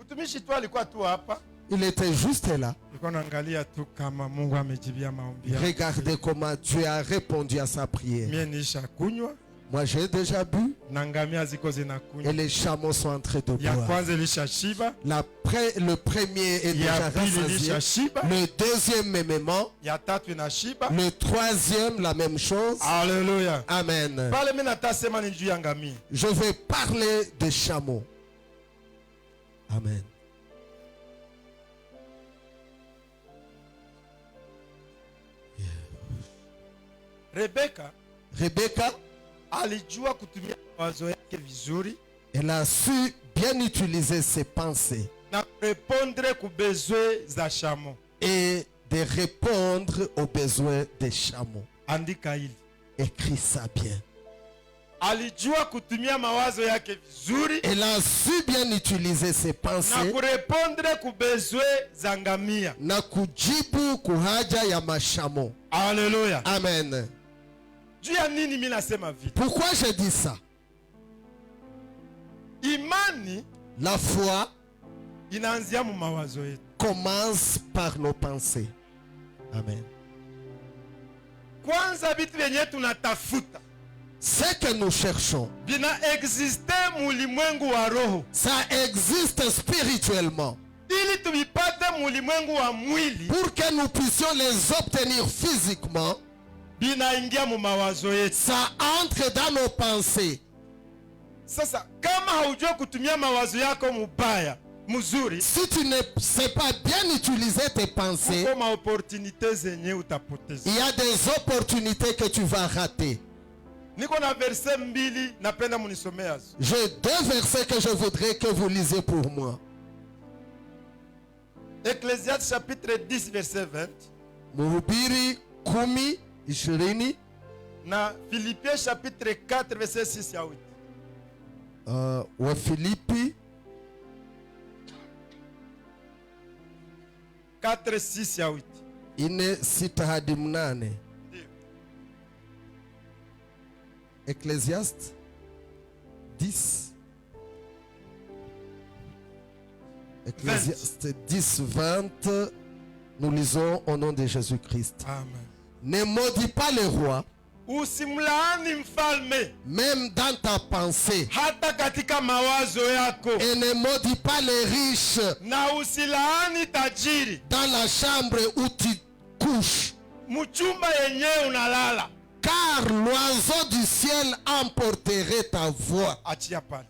Mtumishi tu alikuwa tu hapa. Il était juste là. Nilikuwa naangalia tu kama Mungu amejibia maombi yake. Regardez comment Dieu a répondu à sa prière. Mie niisha kunywa Moi, j'ai déjà bu na ngamia ziko et zinakunywa. les chameaux sont en train de Ya boire. kwanza ilishashiba, Le premier est déjà ya pili rassasié. ilishashiba, Le deuxième, mêmement. ya tatu inashiba. Le troisième, la même chose. Haleluya. Amen. Pale mimi natasema ni juu ya ngamia. Je vais parler des chameaux. Amen. Rebecca, Alijua kutumia mawazo yake vizuri elle a su bien utiliser ses pensées na kurepondre ku besoin za shamo. et de répondre aux besoins des chameaux. Andika hili. Écris ça bien. Alijua kutumia mawazo yake vizuri Elle a su bien utiliser ses na pensées kurepondre ku besoin za ngamia. na kujibu kuhaja ya mashamo. Haleluya. Amen. Juu ya nini mimi nasema vile? Pourquoi je dis ça? Imani La foi inaanzia mu mawazo yetu. commence par nos pensées. Amen. Kwanza vitu vyenye tunatafuta Ce que nous cherchons, vina existe mu ulimwengu wa roho. ça existe spirituellement. Ili tuvipate mu ulimwengu wa mwili, Pour que nous puissions les obtenir physiquement, binaingia mu mawazo yetu. ça entre dans nos pensées. Sasa kama haujua kutumia mawazo yako mubaya mzuri, Si tu ne sais pas bien utiliser tes pensées, kuko ma opportunité zenye utapoteza. il y a des opportunités que tu vas rater. Niko na verse mbili napenda munisomea. J'ai deux versets que je voudrais que vous lisiez pour moi. Ecclésiaste chapitre 10 verset 20 Mhubiri 10:20, na Philippiens chapitre 4 verset 6 ya 8. Wafilipi 4 6 ya 8. 4:6-8. Ndio. Ecclésiaste 10. Ecclésiaste 10:20. Nous lisons au nom de Jésus-Christ. Amen. Ne maudis pas le roi, Usimlaani mfalme même dans ta pensée, hata katika mawazo yako, et ne maudis pas les riches na usilaani tajiri dans la chambre où tu couches, mchumba yenyewe unalala. car l'oiseau du ciel emporterait ta voix. Achia pale.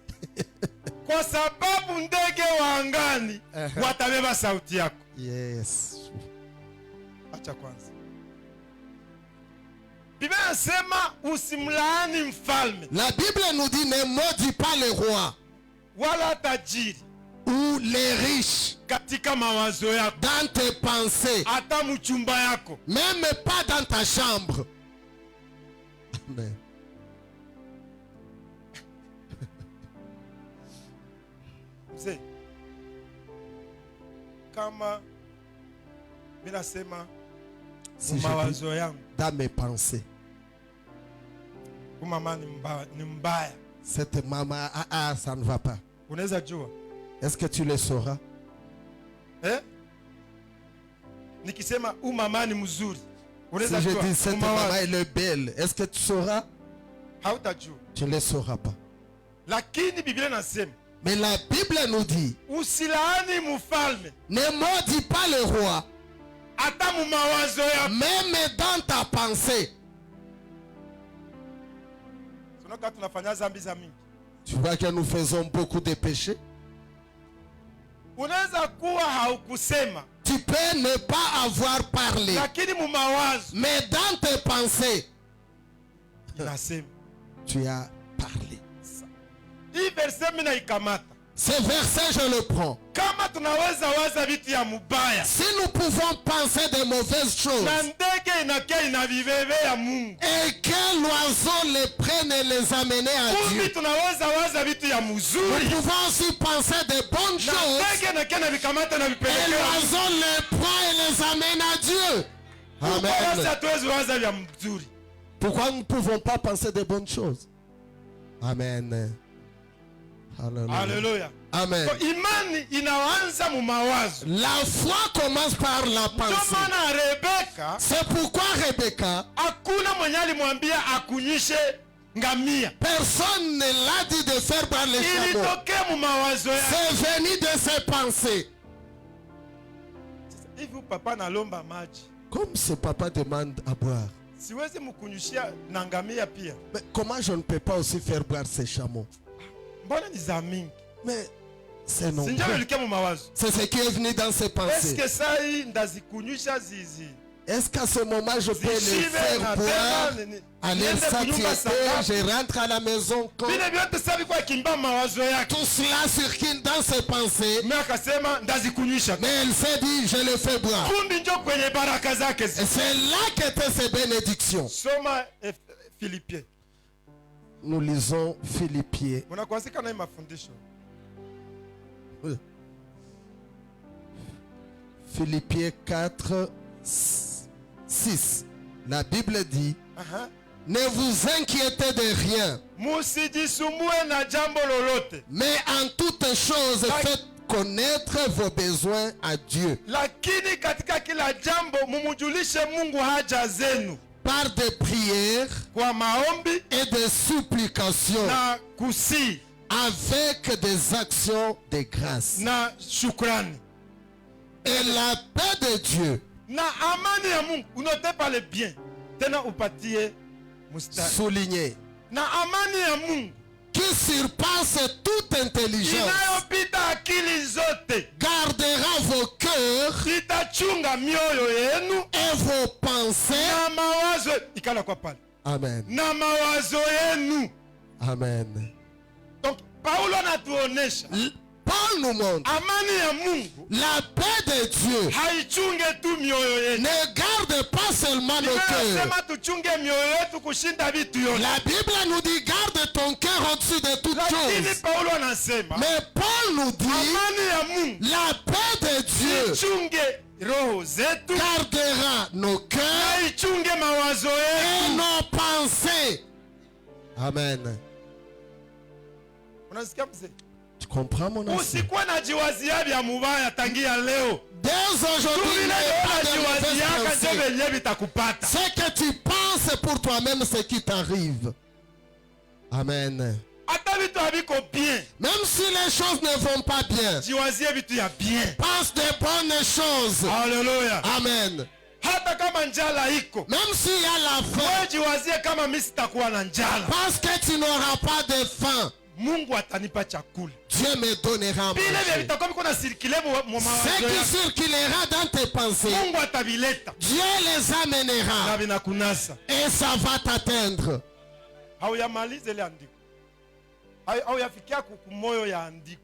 Kwa sababu ndege wa angani watabeba sauti yako. Yes. Acha kwanza. Biblia inasema usimlaani mfalme La Bible nous dit ne maudis pas le roi wala tajiri ou les riches katika mawazo yako, dans tes pensées, hata mchumba yako. même pas dans ta chambre. Amen. Mzee, kama mimi nasema Si je mawazo dis yangu dans mes pensées, kumama ni mbaya, Cette maman, ça ne va pas. Unaweza jua? Est-ce que tu le sauras? Nikisema mama ni mzuri. Unaweza Si je jua? dis cette maman elle est belle, est-ce que tu sauras? Hautajua. Tu ne le sauras pas. Lakini Biblia inasema, Mais la Bible nous dit, usilaani mfalme ne maudis pas le roi, hata mu mawazo yako. même dans ta pensée. Tunakaa tunafanya dhambi za mingi. Tu vois que nous faisons beaucoup de péchés. Unaweza kuwa haukusema, Tu peux ne pas avoir parlé, lakini mu mawazo mais dans tes pensées, inasema. tu as parlé. Hii verse mimi naikamata. Ce verset, je le prends. Kama tunaweza waza vitu ya mubaya, Si nous pouvons penser de mauvaises choses na ndege inakia inaviveve ya Mungu, et que l'oiseau les prenne et les amène à kumbi Dieu, tunaweza waza vitu ya nous mzuri, pouvons aussi penser de bonnes na choses ndege inakia na vikamata na et vipelekea. l'oiseau les prend et les amène à Dieu. Basi Amen. hatuwezi waza vya mzuri. Pourquoi nous ne pouvons pas penser de bonnes choses? Amen. Alléluia. Haleluya. Amen. So, imani inaanza mu mawazo. La foi commence par la Ndio pensée. maana Rebeka C'est pourquoi Rebecca, hakuna mwenye alimwambia akunyishe ngamia. personne ne l'a dit de faire boire les chameaux. Ilitokea mu mawazo yake. C'est venu de ses pensées. Hivi papa analomba maji, Comme ce papa demande à boire. siwezi mkunyushia na ngamia pia? Mais comment je ne peux pas aussi faire boire ces chameaux? Mbona ni za mingi? Mais c'est non. Sinjalo ilikuwa mu mawazo. C'est ce qui est venu dans ses Est-ce pensées. que saa hii ndazikunyusha zizi? Est-ce qu'à ce moment je peux les Zishive faire na boire, tena aller niende kunyumba satiété, saa je rentre à la maison quand vile vyote sasa viko kimba mawazo yake. tout cela circule dans ses pensées. Mimi akasema ndazikunyusha. Mais elle s'est dit, je le fais boire. Kumbi njo kwenye baraka zake. Et c'est là qu'étaient ses bénédictions. Soma Philippiens. Nous lisons Philippiens. Mnakuanzika na mafundisho. Philippiens 4, 6. La Bible dit, Aha. ne vous inquiétez de rien, Musijisumbue na jambo lolote, mais en toutes choses faites connaître vos besoins à Dieu lakini katika kila jambo mumujulishe Mungu haja zenu par des prières kwa maombi et des supplications na kusi avec des actions de grâce. na shukrani. Et la paix de Dieu, Na amani ya Mungu, unote pale bien tena upatie mustari. souligné, Na amani ya Mungu qui surpasse toute intelligence, inayopita akili zote gardera vos cœurs itachunga mioyo yenu et vos pensées. na mawazo ikala kwa pale Amen. na mawazo yenu. Amen. Donc Paulo anatuonesha Paul nous montre amani ya Mungu la paix de Dieu haichunge tu mioyo yetu. ne garde pas seulement nos cœurs. Inasema tuchunge mioyo yetu kushinda vitu yote. La Bible nous dit garde ton cœur au-dessus de toutes Lakini choses. Paulo anasema Mais Paul nous dit amani ya Mungu la paix de Dieu ichunge roho zetu gardera nos cœurs na ichunge mawazo et yetu. nos pensées. Amen. Unasikia mzee? Tu comprends mon enfant? Usikuwa na jiwazia vya mubaya tangia leo. Dès aujourd'hui, Vile n'aie pas de unajiwaziaka mauvaises ndio pensées. venye vitakupata. Ce que tu penses pour toi-même, ce qui t'arrive. Amen. Hata vitu haviko bien, Même si les choses ne vont pas bien, jiwazie vitu ya bien. pense de bonnes choses. Haleluya. Amen. Hata kama njala iko, Même s'il y a la faim, wewe jiwazie kama mimi sitakuwa na njala, parce que tu n'auras pas de faim, Mungu atanipa chakula. Dieu me donnera à Vile vile manger. vitakuwa viko na sirikile mu Ce mawazo qui yako, circulera dans tes pensées, Mungu atavileta Dieu les na amènera vinakunasa. et ça va t'atteindre. Hauyamalize ile andiko, hauyafikia kumoyo ya andiko.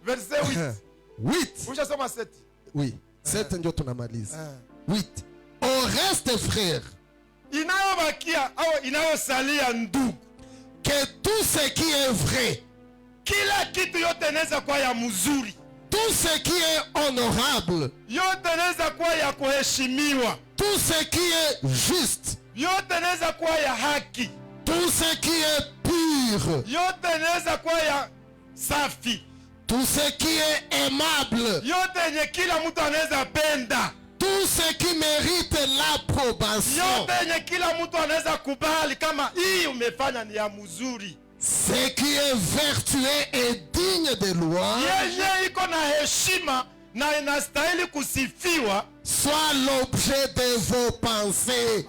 Verset 8. 8. Ushasoma 7. Oui. 7 ndio tunamaliza. 8. Au reste, frères, Inayobakia au inayosalia ndugu, que tout ce qui est vrai, kila kitu yote inaweza kuwa ya mzuri, tout ce qui est honorable, yote inaweza kuwa ya kuheshimiwa, tout ce qui est juste, yote inaweza kuwa ya haki, tout ce qui est pur, pur, yote inaweza kuwa ya safi, tout ce qui est aimable, yote yenye kila mtu anaweza penda, tout ce qui mérite l'approbation, yote yenye kila mtu anaweza kubali kama hii umefanya ni ya mzuri, ce qui est vertueux et digne de louange, yenye iko na heshima na inastahili kusifiwa, soit l'objet de vos pensées.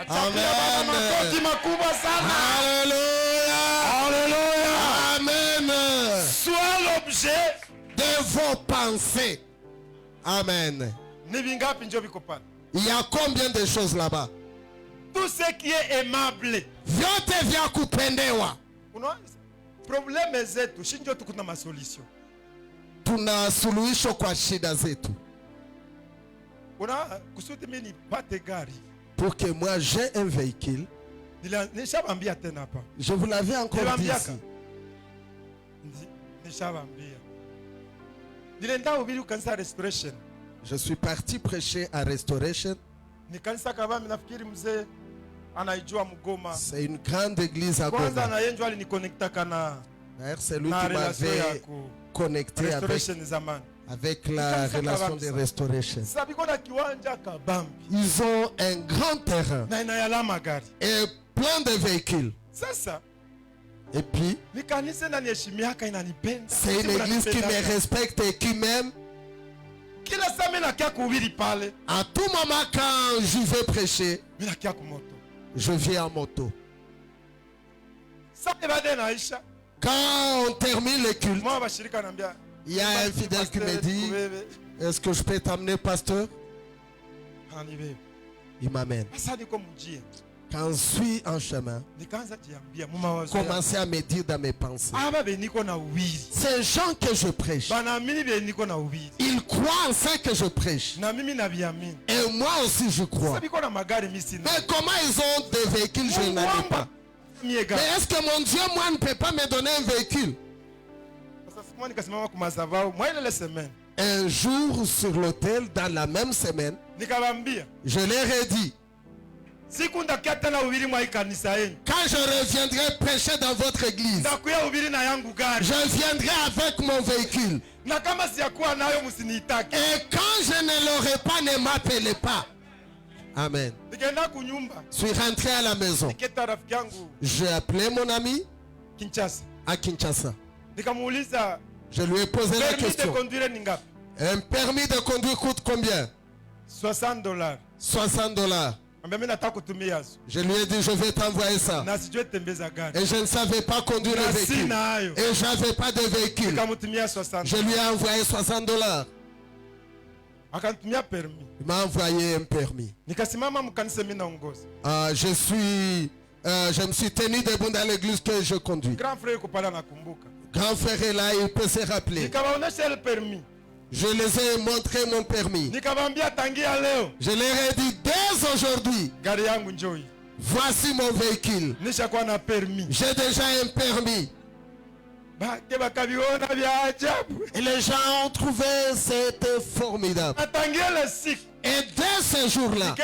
Amen. Makofi makubwa sana. Alléluia. Haleluya. Amen. Soit l'objet. De vos pensées. Amen. Ni vingapi ndio viko pale? Il y a combien de choses là-bas? Tout ce qui est aimable. Vyote vya kupendewa. Unaona? Probleme zetu shi ndio tuko na masolution. Tuna suluhisho kwa shida zetu. Unaona? Kusudi mimi nipate gari. Pour que moi j'ai un véhicule. Nishabambia tena hapa. Je vous l'avais encore dit ici. Nishabambia. Nilienda ubiri kanisa Restoration. Je suis parti prêcher à Restoration. Ni kanisa kabambi nafikiri mzee anaijua Mgoma. C'est une grande église à Kwanza Goma. na yeye ndio alinikonekta kana. C'est lui qui m'avait connecté avec la relation de Restoration. Ils ont un grand terrain et plein de véhicules. Et puis, c'est une église qui me respecte et qui m'aime. À tout moment quand je vais prêcher, je viens en moto. Quand on termine le culte, il y a un fidèle qui me dit, est-ce que je peux t'amener, pasteur? Il m'amène. Quand je suis en chemin, commencer à me dire dans mes pensées, ces gens que je prêche, ils croient en ce que je prêche. Et moi aussi je crois. Mais comment ils ont des véhicules, je n'en ai pas. Mais est-ce que mon Dieu, moi, ne peut pas me donner un véhicule? Un jour sur l'autel, dans la même semaine, je leur ai dit, quand je reviendrai prêcher dans votre église, je viendrai avec mon véhicule. Et quand je ne l'aurai pas, ne m'appelez pas. Amen. Je suis rentré à la maison. J'ai appelé mon ami à Kinshasa. Je lui ai posé la question. Un permis de conduire coûte combien? $60. $60. Je lui ai dit, je vais t'envoyer ça. Et je ne savais pas conduire le véhicule. Et je n'avais pas de véhicule. Je lui ai envoyé $60. Il m'a envoyé un permis. Je me suis tenu debout dans l'église que je conduis. Grand frère est là, il peut se rappeler. Je les ai montré mon permis. Je leur ai dit, dès aujourd'hui, voici mon véhicule. J'ai déjà un permis. Et les gens ont trouvé c'était formidable. Et dès ce jour-là,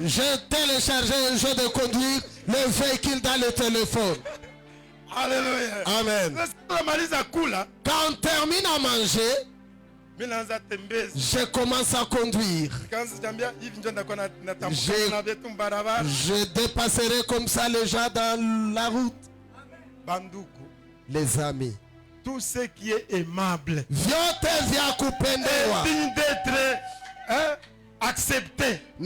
j'ai téléchargé un jeu de conduire le véhicule dans le téléphone. Alléluia. Amen. Quand on termine à manger, je commence à conduire. Je dépasserai comme ça les gens dans la route. Les amis, tout ce qui est aimable, digne d'être accepté, que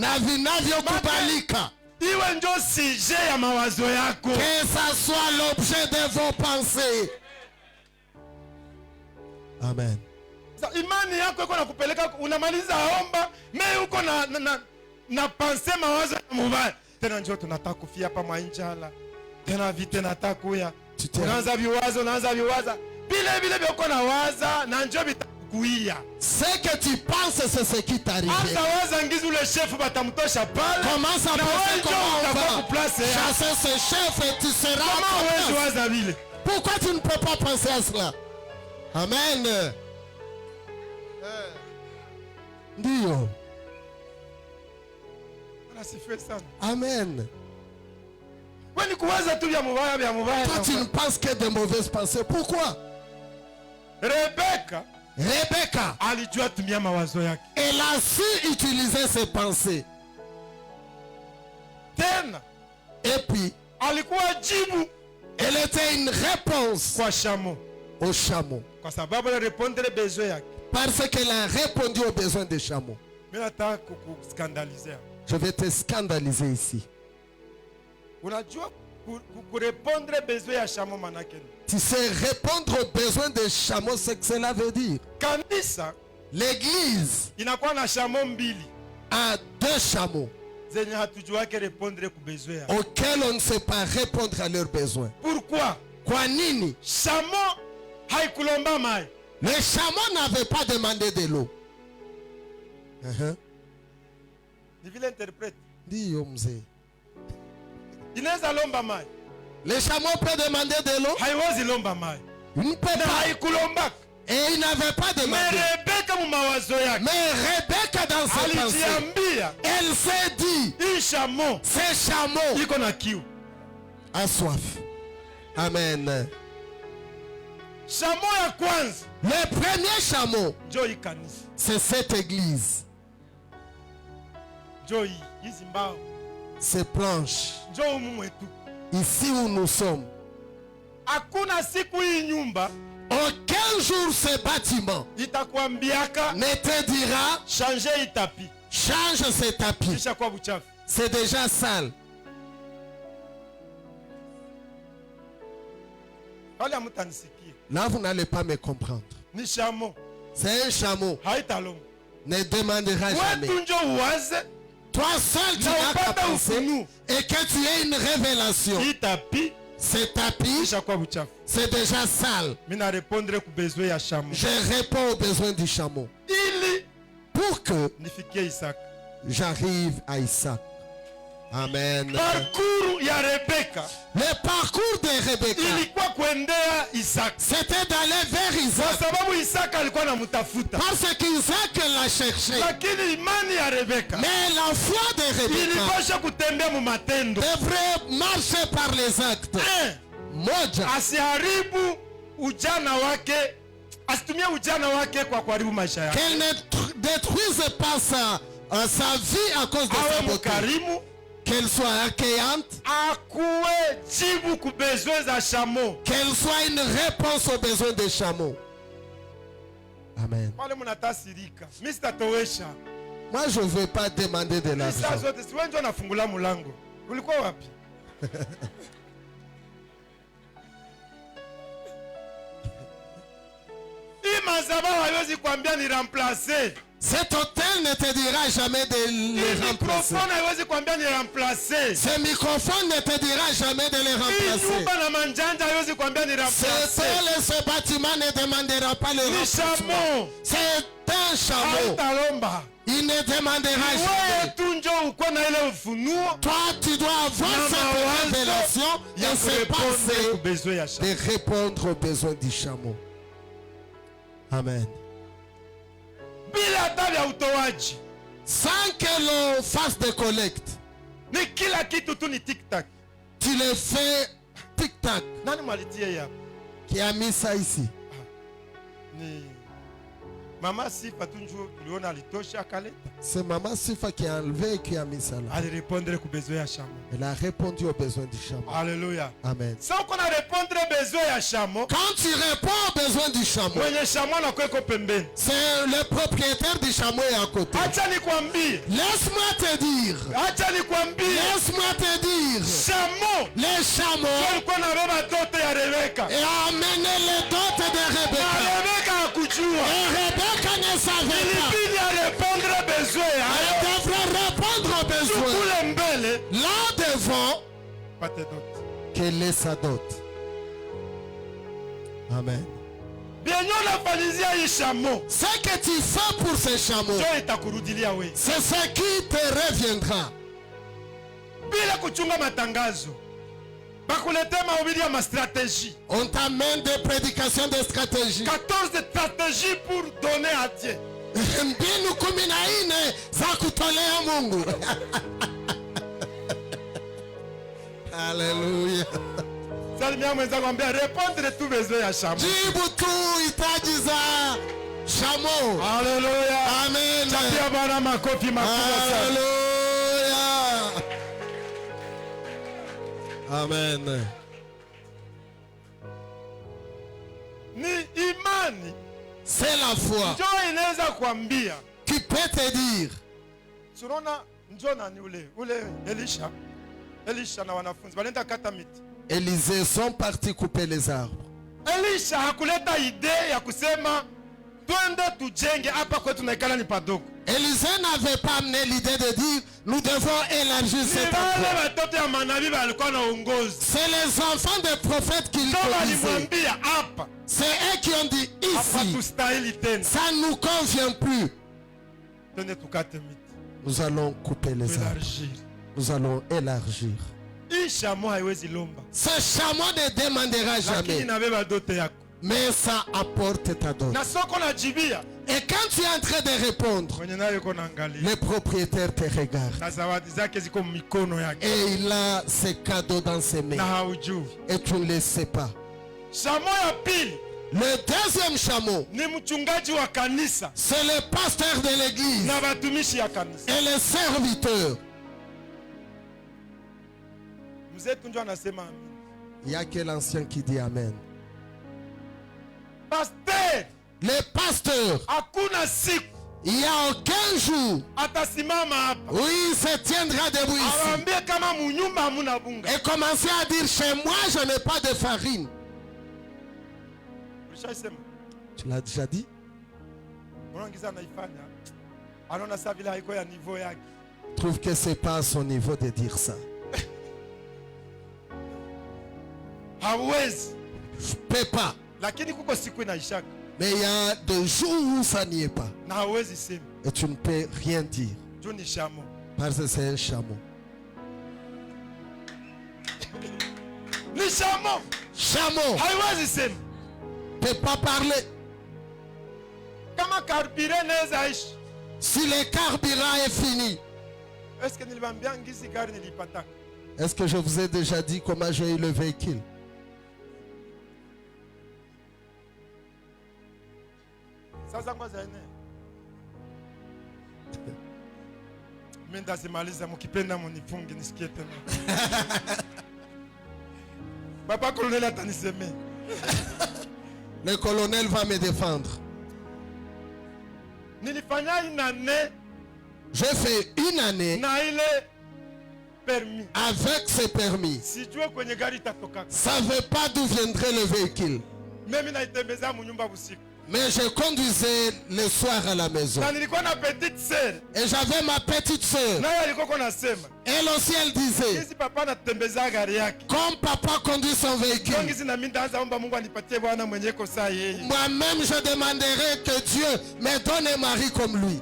ça soit l'objet de vos pensées. Amen. Imani yako iko nakupeleka unamaliza omba mimi uko na pense mawazo mubaya tena njoo tunataka kufia hapa mainjala tena vite nataka kuya unaanza viwaza vile uko na waza na njoo bitakuia. Ce que tu penses c'est ce qui t'arrive. Anza waza ngizi ule chef batamtosha pale. Commence à penser comment on va chasser ce chef et tu seras vile. Pourquoi tu ne peux pas penser à cela? Amen. Dio. Anasifiwe sana. Amen. kuwaza tu vya mubaya Toi, tu ne penses que de mauvaises pensées. Pourquoi? Rebeka Rebecca, alijua tumia mawazo yake. elle a su utiliser ses pensées. Tena Et puis, alikuwa jibu elle était une réponse kwa Shamo, au chameau. kwa sababu alirepondre besoin yake. Parce qu'elle a répondu aux besoins des chameaux. Mimi nataka kukuskandalize. Je vais te scandaliser ici. Unajua kurepondre besoin ya Shamo manake ni? Tu sais répondre aux besoins des chameaux, c'est que cela veut dire. Kanisa L'église inakuwa na Shamo mbili a 2 chameaux zenye hatujuake repondre ku besoin ya. auxquels on ne sait pas répondre à leurs besoins. Pourquoi? Kwa nini? Shamo haikulomba mai. Les chameaux n'avaient pas demandé de l'eau. Ni vile interprete. Ndiyo mzee. Inaweza lomba mai. Les chameaux peuvent demander de l'eau. Haiwezi lomba mai. Ils ne peuvent Na pas. haikulombaka. Et ils n'avaient pas Mais demandé. Rebeka mu mawazo yake Mais Rebecca dans ses pensées, alijiambia elle s'est dit, hii Shamo ces chameaux iko na kiu. a soif. Amen. Shamo ya kwanza Le premier chameau, njoo hii kanisa. c'est cette église. Njoo hii hizi mbao. Ces planches. Njoo humu mwetu. Ici où nous sommes. Hakuna siku hii nyumba Aucun jour ce bâtiment itakwambiaka ne te dira, changer hii tapi. change ce tapis. Kisha kwa buchafu. C'est déjà sale. Wale hamtanisikia. Là, vous n'allez pas me comprendre. Ni Shamo C'est un chameau. haitalomba. Ne demandera jamais. Wetu njoo uwaze Toi seul, tu na n'as qu'à upata penser ufunuo. et que tu aies une révélation. Hii tapi Ce tapis, kisha kwa buchafu. c'est déjà sale. Mimi na répondre ku besoin ya Shamo. Je réponds aux besoins du chameau. Ili Pour que nifikie Isaka. j'arrive à Isaac. Amen. Parcours ya Rebeka Le parcours de Rebecca, ilikuwa kuendea Isaka. c'était d'aller vers Kwa Isaac. sababu Isaka alikuwa anamtafuta. Parce qu'Isaac l'a cherché. Lakini imani ya Rebeka Mais la foi de Rebecca ilipasha kutembea mu matendo. devrait marcher par les actes. Moja, Asiharibu ujana wake, asitumie ujana wake kwa kuharibu maisha yake. qu'elle ne détruise pas sa vie à cause de sa Awe beauté. mkarimu, Qu'elle soit accueillante, akuwe jibu ku besoin za Shamo. qu'elle soit une réponse aux besoins des chameaux. Amen. Wale mnatasirika, mimi sitatowesha. Moi, je ne veux pas demander de Saa l'argent. zote si wewe ndio unafungula mlango. Ulikuwa wapi? Hii madhabahu haiwezi kuambia ni remplacer. Cet hôtel ne te dira jamais de Hii les remplacer. mikrofoni haiwezi kuambia ni remplacer. Ce microphone ne te dira jamais de les Hii remplacer. nyumba na manjanja haiwezi kuambia ni Ce remplacer. tel et ce bâtiment ne demandera pas le Ni remplacement. Shamo. C'est un chameau. Haitalomba. Il ne demandera Wewe jamais. tu njoo uko na ile ufunuo Toi, tu dois avoir na cette mawazo révélation ya et se kurepondre ku passer besoin ya Shamo. de répondre aux besoins du chameau. Amen. Bila hata vya utoaji. Sans que l'on fasse des collectes, Ni kila kitu tu ni tic-tac. tu le fais tic-tac. Nani mwalitie hii hapa? Qui a mis ça ici? Ni Mama Sifa tu njoo tuliona alitosha akaleta. C'est Maman Sifa qui a enlevé et qui a mis ça là. Alirepondre ku besoin ya Shamo. Elle a répondu aux besoins du chameau. Haleluya. Amen. Sasa uko na répondre besoin ya Shamo. Quand tu réponds aux besoins du chameau, Mwenye Shamo anakuwa iko pembeni. c'est le propriétaire du chameau est à côté. Acha nikwambie. Laisse-moi te dire. Acha nikwambie. Laisse-moi te dire. Shamo Les chameaux alikuwa anabeba toto ya Rebeka. et a amené les dots de Na Rebecca. Rebeka hakujua. Et Rebecca ne savait pas. Ilibidi arepondre besoin Elle ya devrait répondre aux besoins. kule mbele. Là devant, Pate dot. quelle est sa dot? Amen. Bienyo nafanyizia hii Shamo. Ce que tu fais pour ces chameaux, Ndio itakurudilia wewe. c'est ce qui te reviendra. Bila kuchunga matangazo. Bakuletea mahubiri ya mastratégie. On t'amène des prédications de stratégie. 14 stratégies pour donner à Dieu. Mbinu 14 za kutolea Mungu. Alléluia. Salimia mwenzako ambia répondre tous besoins ya shamo. Jibu tu hitaji za shamo. Haleluya. Amen. Chapia Bwana makofi makubwa sana. Alléluia. Amen. Ni imani C'est la foi njoo inaweza kuambia. qui peut te dire. Tunaona njoo nani ule Elisha na wanafunzi walienda kata miti. Élisée sont partis couper les arbres. Elisha hakuleta idea ya kusema twende tujenge hapa kwetu tunaikala ni padogo. Élisée n'avait pas amené l'idée de dire nous devons élargir cet endroit. Watoto ya manabii walikuwa na uongozi. C'est les enfants des prophètes qui Ndio le disaient. walimwambia hapa. C'est eux qui ont dit Hapa ici, tustahili tena. ça ne nous convient plus. Twende tukate miti. Nous allons couper les arbres. Tuelargir. Nous allons élargir. Hii shamo haiwezi lomba. Ce chameau ne demandera Lakini jamais, inabeba dote yako. mais ça apporte ta dot. Na soko na jibia. Et quand tu es en train de répondre, Mwenye nayo yuko naangalia. le propriétaire te regarde. Na zawadi zake ziko mikono yake. Et il a ses cadeaux dans ses Na mains. haujui. Et tu ne le sais pas. Shamo ya pili Le deuxième chameau, ni mchungaji wa kanisa c'est le pasteur de l'église na watumishi ya kanisa. et les serviteurs. Mzee tu ndio anasema amen. Il n'y a que l'ancien qui dit Amen. Pasteur, Les pasteurs, hakuna siku il n'y a aucun jour atasimama hapa où il se tiendra debout ici awaambie kama munyumba hamuna bunga. et commencer à dire chez moi je n'ai pas de farine. Ulishasema Tu l'as déjà dit? unaingiza anaifanya anaona saa vile haiko ya niveau yake. Trouve que c'est pas à son niveau de dire ça. Hawezi, Je peux pas. lakini kuko siku inaishaka Mais il y a des jours où ça n'y est pas. na hawezi sema Et tu ne peux rien dire. juu ni shamo. Parce que c'est un chameau. Ni shamo, Chameau haiwezi sema. ne peut pas parler. Kama karibire naweza ishi. Si le carburant est fini, Eske niliwaambia ngisi gari nilipata? est-ce que je vous ai déjà dit comment j'ai eu le véhicule? Sasa kwanza ene. Mimi ndazimaliza mkipenda munifunge nisikie tena. Papa colonel atanisemea. Le colonel va me défendre. Nilifanya inane J'ai fait une année na ile permis. avec ce permis. Sijue kwenye gari itatoka. Je ne savais pas d'où viendrait le véhicule. Mimi naitembeza munyumba usiku. Mais je conduisais le soir à la maison. Na nilikuwa na petite sœur. Et j'avais ma petite soeur. Naye alikuwa nasema, Elle aussi, elle disait, "Hizi papa anatembeza gari yake." comme papa conduit son véhicule, Ndio ngizi na mimi ndaanza omba Mungu anipatie bwana mwenye kosa yeye. moi-même je demanderai que Dieu me donne un mari comme lui.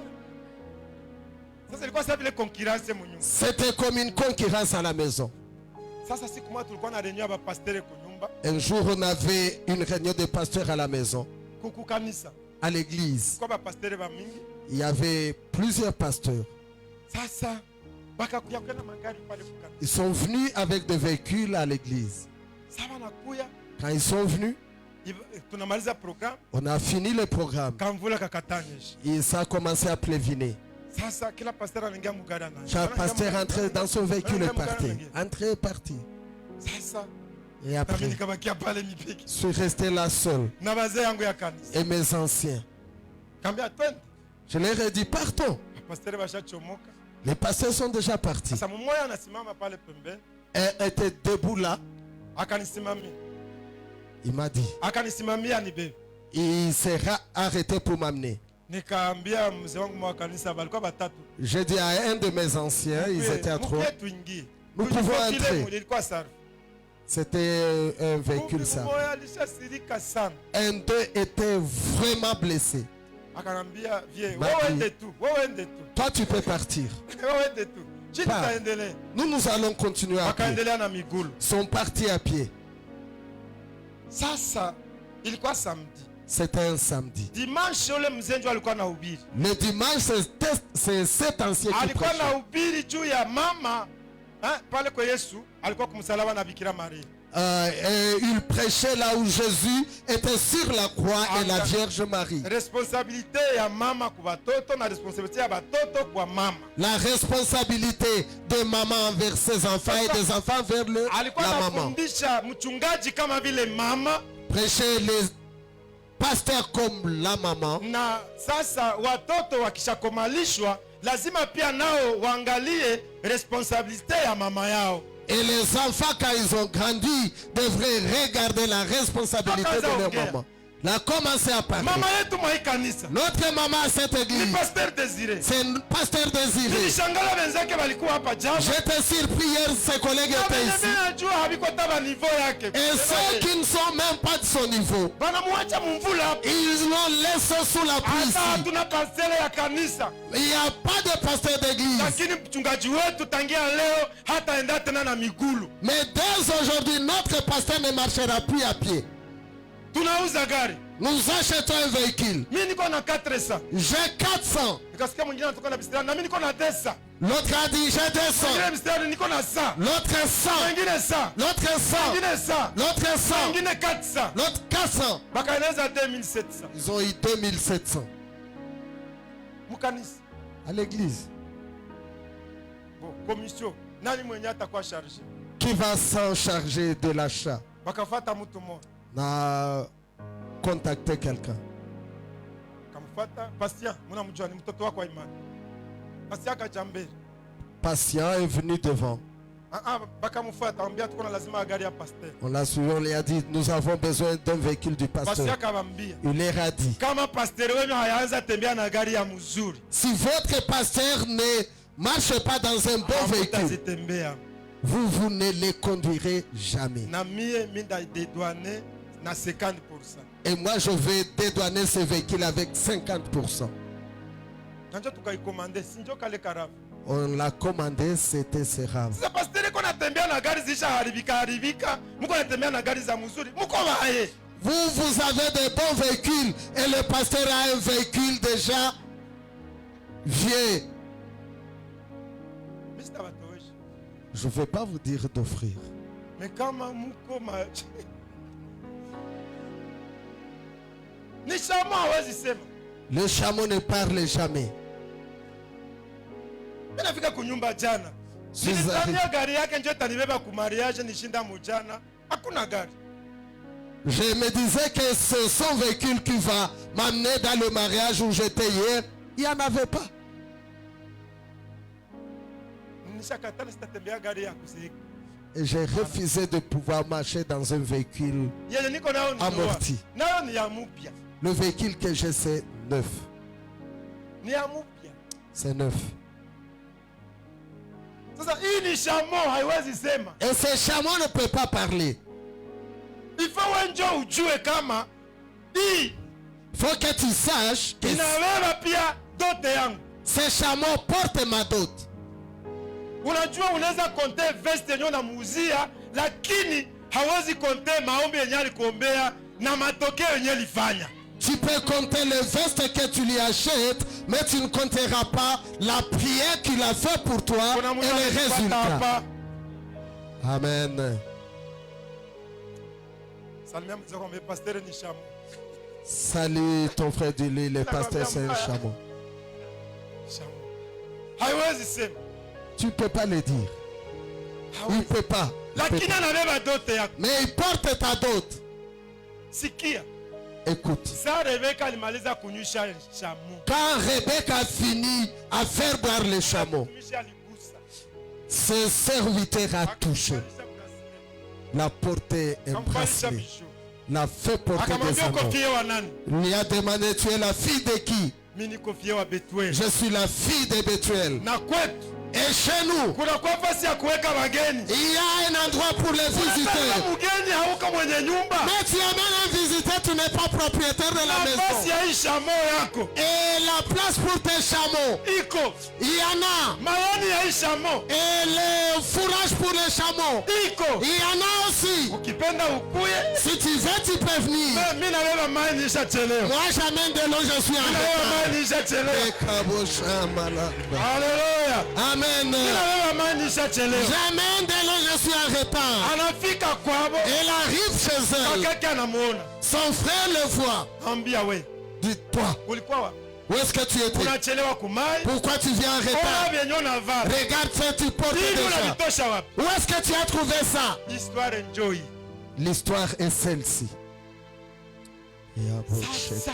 Sasa ilikuwa sawa vile concurrence munyumba. C'était comme une concurrence à la maison. Sasa siku moja tulikuwa na reunion ya pasteur kwa nyumba, Un jour, on avait une réunion de pasteurs à la maison, kuku kanisa. à l'église. Kwa pasteur ba mingi. Il y avait plusieurs pasteurs. Sasa bakakuya kwenda magari pale kukana. Ils sont venus avec des véhicules à l'église. Sasa nakuya Quand ils sont venus, tunamaliza programme, on a fini le programme. kamvula kakatanyesha. Et ça a commencé à pleuviner. Sasa kila pasteur anaingia mugari na. Chaque pasteur entrait dans son véhicule et partait. Entré et parti. Sasa Et nami après, nikabakia pale mipiki. je suis resté là seul. Na bazee yangu ya kanisa. Et mes anciens. Kambia twende. Je leur ai dit, partons. Pasteur bashachomoka. Les pasteurs sont déjà partis. Sasa mmoja anasimama pale pembeni, Elle était debout là. akanisimamia. Il m'a dit, Akanisimamia nibebe. il sera arrêté pour m'amener. Nikaambia mzee wangu wa kanisa balikuwa batatu. J'ai dit à un de mes anciens, ils étaient à trois, Mkuye tuingie. Nous pouvons entrer. Ilikuwa safi. c'était un véhicule ça. Mmoja alishasirika sana. Un d'eux était vraiment blessé. Akanambia vie, Bah, wewe oui. ende tu, wewe ende tu. Toi, tu peux partir. Wewe ende tu. Chini Bah. taendelea. Nous allons continuer à pied. Wakaendelea na migulu. Ils sont partis à pied. Sasa ilikuwa samedi. C'était un samedi. Dimanche ule mzee ndio alikuwa anahubiri. Le dimanche, c'est cet ancien qui Alikuwa prêchait. anahubiri juu ya mama Pale kwa Yesu alikuwa kumsalaba na Bikira Maria. Et il prêchait là où Jésus était sur la croix et la Vierge Marie. Responsabilité ya mama kwa batoto na responsabilité ya batoto kwa mama. La responsabilité de maman envers ses enfants et des enfants vers alikuwa la maman. anafundisha mchungaji kama vile mama. Prêcher les pasteurs comme la maman. Na sasa watoto wakishakomalishwa lazima pia nao waangalie responsabilité ya mama yao. Et les enfants, quand ils ont grandi, devraient regarder la responsabilité de leur maman. Là, commencez à parler. Mama yetu mwa kanisa. Notre maman à cette Ni église, pasteur Désiré. c'est pasteur Désiré. Nilishangala wenzake walikuwa hapa jana. J'étais surpris hier, ses collègues étaient ici. Najua habiko taba niveau yake. Et ceux qui ne sont même pas de son niveau, Banamwacha mumvula hapa. ils l'ont laissé sous la pluie. Hata hatuna pasteur ya kanisa. Il n'y a pas de pasteur d'église. Lakini mchungaji wetu tangia leo hataenda tena na migulu. Mais dès aujourd'hui, notre pasteur ne marchera plus à pied. Tunauza gari. Nous achetons un véhicule. Mimi niko na 400. J'ai 400. Nikasikia mwingine anatoka na bistara na mimi niko na 200. L'autre a dit j'ai 200. Mwingine bistara niko na 100. L'autre 100. Mwingine 100. L'autre 100. Mwingine 100. L'autre 100. Mwingine 400. L'autre 400. Bakaeneza 2700. Ils ont eu 2700. Mkanisa. À l'église. Bon, commission. Nani mwenye atakuwa chargé? Qui va s'en charger de l'achat? Bakafata mtu mmoja. N'a contacté quelqu'un. Kamfuata Patient, mnamjua ni mtoto wako wa imani. Patient akajambele. Patient est venu devant. Bakamfuata ambia tuko na lazima gari ya pasteur. On l'a suivi, on lui a dit nous avons besoin d'un véhicule du Patient pasteur. akabambia. Il leur a dit Kama pasteur wenu hayaanza tembea na gari ya mzuri. si votre pasteur ne marche pas dans un bon véhicule, Hamtazitembea. vous ne les conduirez jamais. Na mie minda dédouaner na 50%. Et moi je vais dédouaner ce véhicule avec 50%. Ndio tukaikomande, si ndio kale karafu. On l'a commandé, c'était Serav. Sasa pasteur iko natembea na gari haribika, mko natembea na gari za mzuri. Mko wae. Vous avez des bons véhicules et le pasteur a un véhicule déjà vieux. Mr. Batowesh. Je ne vais pas vous dire d'offrir. Mais kama mko ma ni chama hawezi sema. Le chameau ne parle jamais. Mimi nafika kunyumba jana. Nilitania gari yake ndio tanibeba ku mariage nishinda mujana. Hakuna gari. Je me disais que c'est son véhicule qui va m'amener dans le mariage où j'étais hier. Il n'y en avait pas. Nishakatana sitatembea gari ya kuzeeka. Et j'ai refusé de pouvoir marcher dans un véhicule Yeye niko nao ni amorti. nayo ni ya mupya. Le véhicule que j'ai, c'est neuf. Ni ya mupya. C'est neuf. Sasa hii ni shamo haiwezi sema. Et ce chameau ne peut pas parler. Il faut wenjo ujue kama hii Il faut que tu saches que inabeba pia dote yangu. ce chameau porte ma dot. Unajua unaweza konte veste yenyewe na muuzia, lakini hawezi konte maombi yenye alikuombea na matokeo yenye alifanya. Tu peux compter les vestes que tu lui achètes, mais tu ne compteras pas la prière qu'il a fait pour toi Kuna et mwenye les alipata résultats. hapa. Amen. Salimia mzee kwa pasteur ni shamo. Salut ton frère de lui, le pasteur c'est un chameau. Shamo. Haiwezi sema. Tu ne peux pas le dire. Il ne peut pas. Lakini anabeba dote yako. Mais il porte ta dot. Sikia. Écoute. Sa Rebeka alimaliza kunywisha shamo. Quand Rebecca a fini à faire boire le chameau, Mtumishi aligusa. ce serviteur a touché. L'a porté un Akamvalisha bracelet. bijou. L'a fait porter des Akamwambia uko anneaux. fie wa nani? Il lui a demandé tu es la fille de qui? Mimi niko fie wa Betuel. Je suis la fille de Bethuel. Na kwetu Et chez nous, kuna kwa nafasi ya kuweka wageni. il y a un endroit pour les Unataka visiteurs. mgeni hauko mwenye nyumba. Mais tu amènes un visiteur, tu n'es pas propriétaire de la Nafasi maison. ya hii shamo yako Et la place pour tes chameaux, iko. il y en a. Mayani ya hii shamo Et le fourrage pour les chameaux, iko. il y en a aussi. Ukipenda ukuye. Si tu veux, tu peux venir. Mimi nabeba mai nishachelewa. Moi, j'amène de l'eau, je suis en Nabeba mai retard. nishachelewa. Et Kabosha Malaba. Haleluya. Haleluya. Amen. Kila wewe maanisha chelewa. Jamais dès lors je suis en retard. Anafika kwabo. Elle arrive chez elle. Kakake anamuona. Son frère le voit. Ambia we. Dis-toi, Ulikuwa wapi? où est-ce que tu étais? Unachelewa kumai. Pourquoi tu viens en Ona retard? vyenye unavaa. Regarde ce que tu portes Hivi déjà. unavitosha wapi? Où est-ce que tu as trouvé ça? Histoire enjoy. L'histoire est celle-ci. Sasa.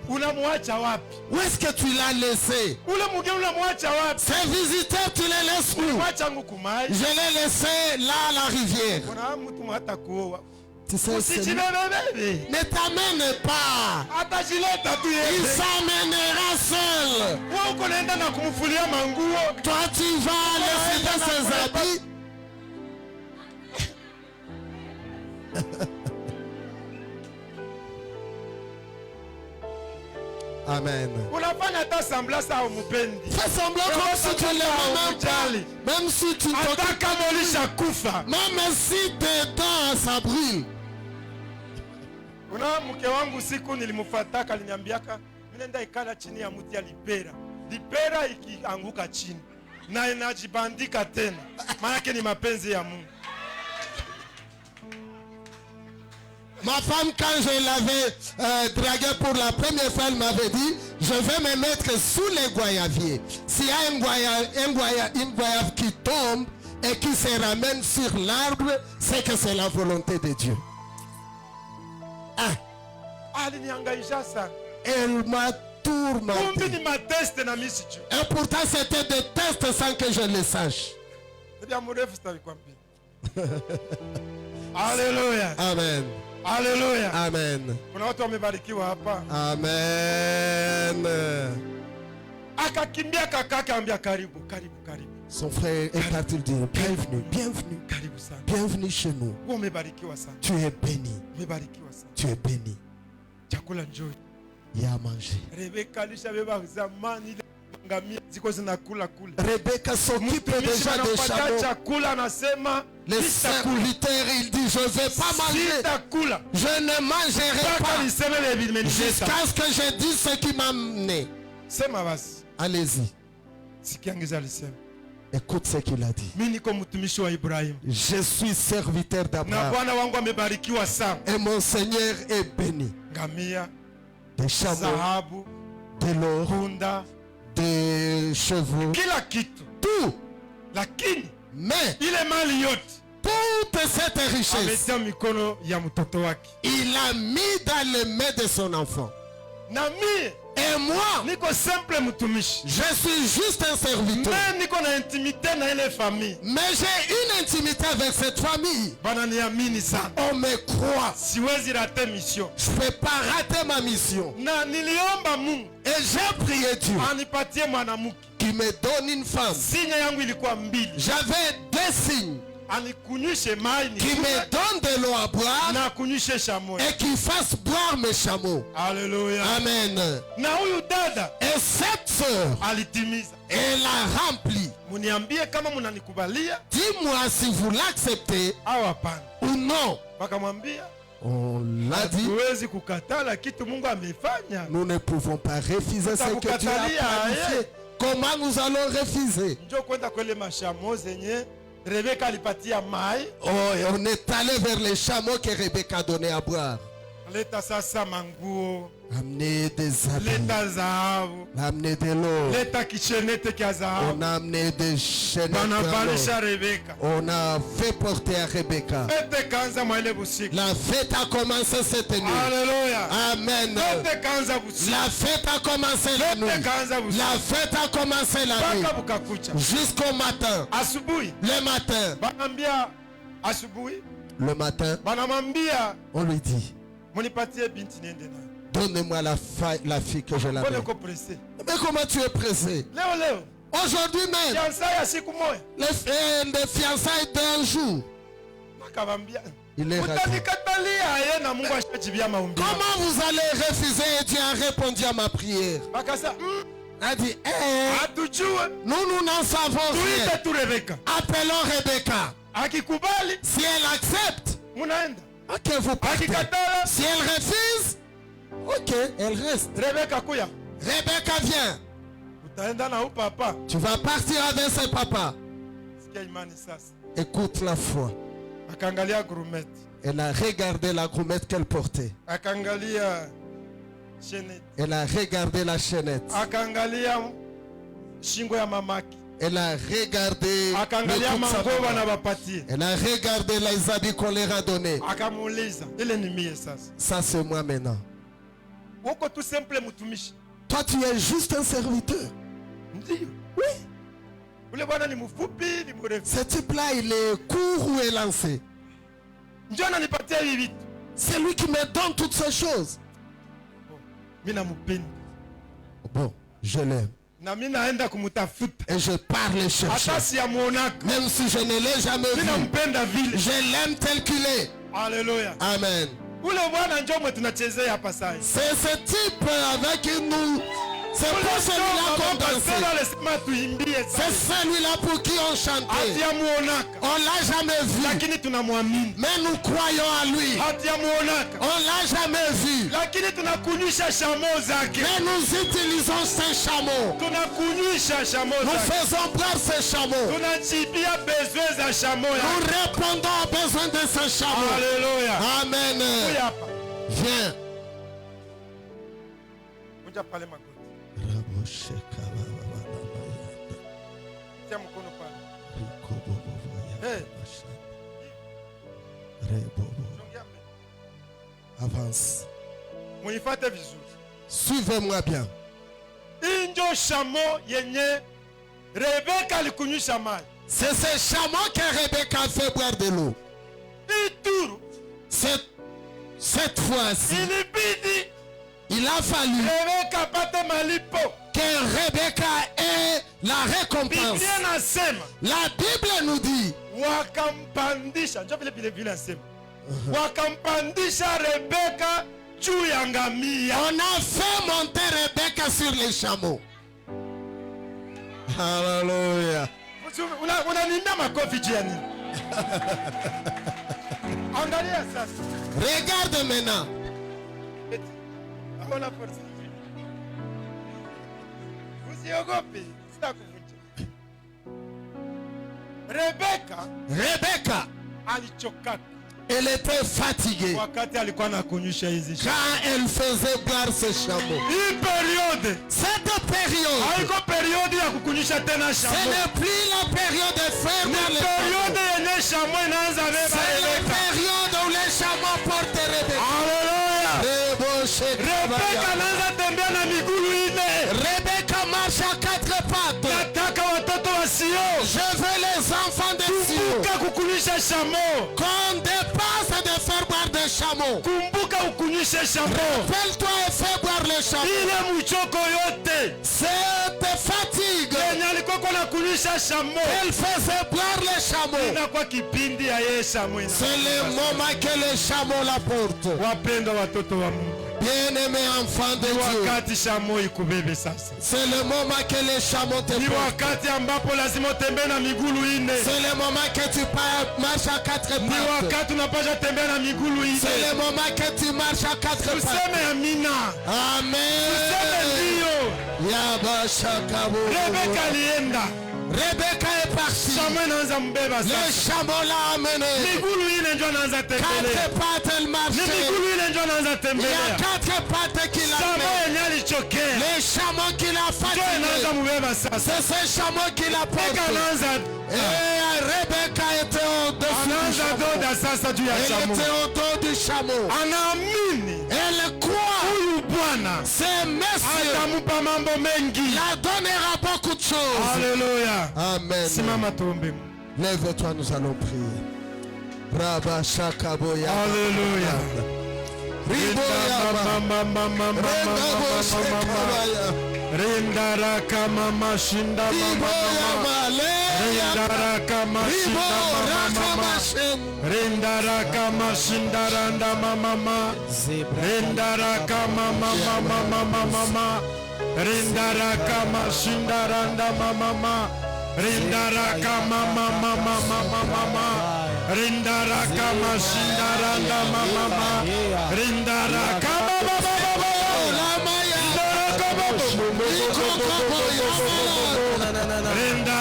Unamwacha wapi? Où est-ce que tu l'as laissé? Ule mgeni unamwacha wapi? Ces visiteurs, tu les laisses où? Mwacha nguku kumai. Je l'ai laissé là à la rivière. Kuna mtu hata kuoa. Tu sais, Usijibebebe. ne t'amène pas. Atajileta tu Il yeye. s'amènera seul. Wewe uko naenda na kumfulia manguo. Toi, tu vas laisser ses habits. Amen. Unafanya hata semblance au mpendi. Fais semblant comme si tu l'aimes même pas. Même si tu Hata t'occupes. kama ulishakufa. Même si tes dents, ça brûle. Kuna mke wangu siku nilimfuataka aliniambiaka mimi nenda ikala chini ya mti ya lipera. Lipera ikianguka chini na inajibandika tena. Maana yake ni mapenzi ya Mungu. Ma femme, quand je l'avais draguée pour la première fois, elle m'avait dit, je vais me mettre sous les goyaviers. S'il y a une goyave qui tombe et qui se ramène sur l'arbre, c'est que c'est la volonté de Dieu. Ah, Alinihangaisha sana. elle m'a Kumbi tourmenté. ni mateste na mimi sijui. Et pourtant, c'était des tests sans que je le sache. Ndio mrefu sitakwambia. Haleluya. Amen. Haleluya. Amen. Kuna watu wamebarikiwa hapa. Amen. Akakimbia kakake ambia karibu, karibu, karibu. Son frère est parti lui dire, bienvenue, bienvenue, Karibu sana. bienvenue chez nous. Wewe umebarikiwa sana. Tu es béni, Umebarikiwa sana. tu es béni. Chakula njoo. Il y a à manger. Rebeka alishabeba zamani ile ngamia ziko zinakula kule. Rebecca s'occupe déjà des chameaux. Chakula anasema Les serviteurs, il dit, je ne vais pas manger. sitakula. Je ne mangerai Mpaka pas. niseme vile vimenileta. Jusqu'à ce que je dise ce qui m'a amené. Sema basi. Allez-y. Sikiangiza alisema. Écoute ce qu'il a dit. Mimi niko mtumishi wa Ibrahim. Je suis serviteur Na d'Abraham. Bwana wangu amebarikiwa sana. Et mon Seigneur est béni. Ngamia, Des chameaux, dhahabu, de l'or, punda, des chevaux, kila kitu. tout. Lakini Mais ile mali yote toute cette richesse, ametia mikono ya mtoto wake. il a mis dans les mains de son enfant. Na mie Et moi, niko simple mtumishi. je suis juste un serviteur. Mais niko na intimité na ile famille. Mais j'ai une intimité avec cette famille. Bana niamini sana. On me croit. Siwezi rate mission. Je ne peux pas rater ma mission. Na niliomba Mungu Et j'ai prié Dieu anipatie mwanamke. qui me donne une femme. Sinya yangu ilikuwa mbili. J'avais deux signes. Anikunywishe mai Qui me donne de l'eau à boire na akunywishe chameau. et qui fasse boire mes chameaux. Haleluya. Amen. Na huyu dada Et cette sœur, alitimiza. elle a rempli. Muniambie kama mnanikubalia Dis-moi si vous l'acceptez au hapana. ou non. Wakamwambia On l'a dit. hatuwezi kukatala kitu Mungu amefanya. Nous ne pouvons pas refuser ce que Dieu a planifié. Comment nous allons refuser? Njoo kwenda kwele mashamo zenye Rebeka alipatia mai. Oh, et on est allé vers les chameaux que Rebecca a donné à boire. Leta sasa manguo, Amener des habits, leta dhahabu, amener de l'eau. leta kishenete kya On dhahabu. a amené des chaînettes. Banavalisha Rebeka. On a fait porter à Rebecca. Fete kanza mwa ile busiku. La fête a commencé cette nuit. Haleluya. Amen. Fete kanza busiku. La fête a commencé la nuit. Fete kanza busiku. La fête a commencé la nuit. Mpaka bukakucha. Jusqu'au matin. Asubuhi Le matin. banambia asubuhi Le matin, banamwambia on lui dit, munipatie binti niende nayo. donne-moi la fille que je Mbona l'amène. uko pressé? Mais comment tu es pressé? Leo Aujourd'hui même, fiançailles ya siku moja. les fiançailles d'un jour. Akabambia Il est raté. utanikatalia yeye na Mungu ashajibia maombi. Comment vous allez refuser et Dieu a répondu à ma prière? Bakasa Il a dit, hatujue. nous n'en savons rien. Tuite tu Rebeka. Appelons Rebecca. Akikubali Si elle accepte, munaenda. ok, vous partez. Akikatala Si elle refuse, ok, elle reste. Rebeka kuya. Rebecca vient. Taenda na papa. Tu vas partir avec ce papa. Sikia imani sasa. Écoute la foi. Akaangalia grumete. Elle a regardé la gourmette qu'elle portait. Akaangalia chaînette. Elle a regardé la chaînette. Akaangalia shingo ya mamaki. Elle a regardé le Akaangalia cou de sa mangoba maman. na bapatie. Elle a regardé les habits qu'on leur a donnés. Akamuuliza, ile ni mie sasa. Ça, c'est moi maintenant. Uko tu simple mtumishi. Toi, tu es juste un serviteur. Ndio. Oui. Ule bwana ni mfupi, ni mrefu. Ce type-là, il est court ou élancé? Njoo ananipatia hivi vitu. C'est lui qui me donne toutes ces choses. Mimi nampenda. Bon, je l'aime. Na mimi naenda kumtafuta. Et je pars le chercher. Hata siamuonaka. Même si je ne l'ai jamais Mimi vu. nampenda vile. Je l'aime tel qu'il est. Haleluya. Amen. Ule bwana njoo mwe tunachezea hapa sasa. C'est ce type avec qui nous... C'est pour celui-là qu'on dansait. C'est celui-là pour qui on chantait. On l'a jamais vu. Mais nous croyons à lui. On l'a jamais vu. Mais nous utilisons ces chameaux. Nous faisons boire ces chameaux. Nous répondons aux besoins de ces chameaux. Alléluia. Amen. Viens. Avance. Suivez-moi bien. C'est ce chameau que Rebecca a fait boire de l'eau. Cette fois-ci, il a fallu que Rebecca ait la récompense. La Bible nous dit on a fait monter Rebecca sur les chameaux. Alléluia. Regarde maintenant. Rebecca, elle était fatiguée quand elle faisait boire ce chameau. Cette période, ce n'est plus la période de faire boire les chameaux. C'est la période où les chameaux portent Rebecca marche à quatre pattes. Je veux les enfants de Sion qu'on dépasse de faire boire des chameaux. Rappelle-toi et fais boire les chameaux. Cette fatigue, elle faisait boire les chameaux. C'est le moment que les chameaux la portent. Bien-aimé enfant de Dieu, c'est le moment que les chameaux te portent. C'est le moment que tu marches à quatre pattes. C'est le moment que tu marches à quatre pattes. Amen. Rebecca est partie. Le chameau l'a amené. Quatre pattes, elle marchait. Il y a quatre pattes qui l'amènent. Le chameau qui l'a fatigué. C'est ce chameau qui l'a porté. Et Rebecca était au-dessus du chameau. Elle était au dos du chameau. Elle croit. Ce monsieur la donnera beaucoup de choses. Alléluia. Amen. Lève-toi, nous allons prier. Rabba Shakaboya. Alléluia. Rindara kama mashinda mama. Rindara kama shindaranda mama. Rindara kama mama. Rindara kama shindaranda mama. Rindara kama mama. Rindara kama shindaranda mama. Rindara kama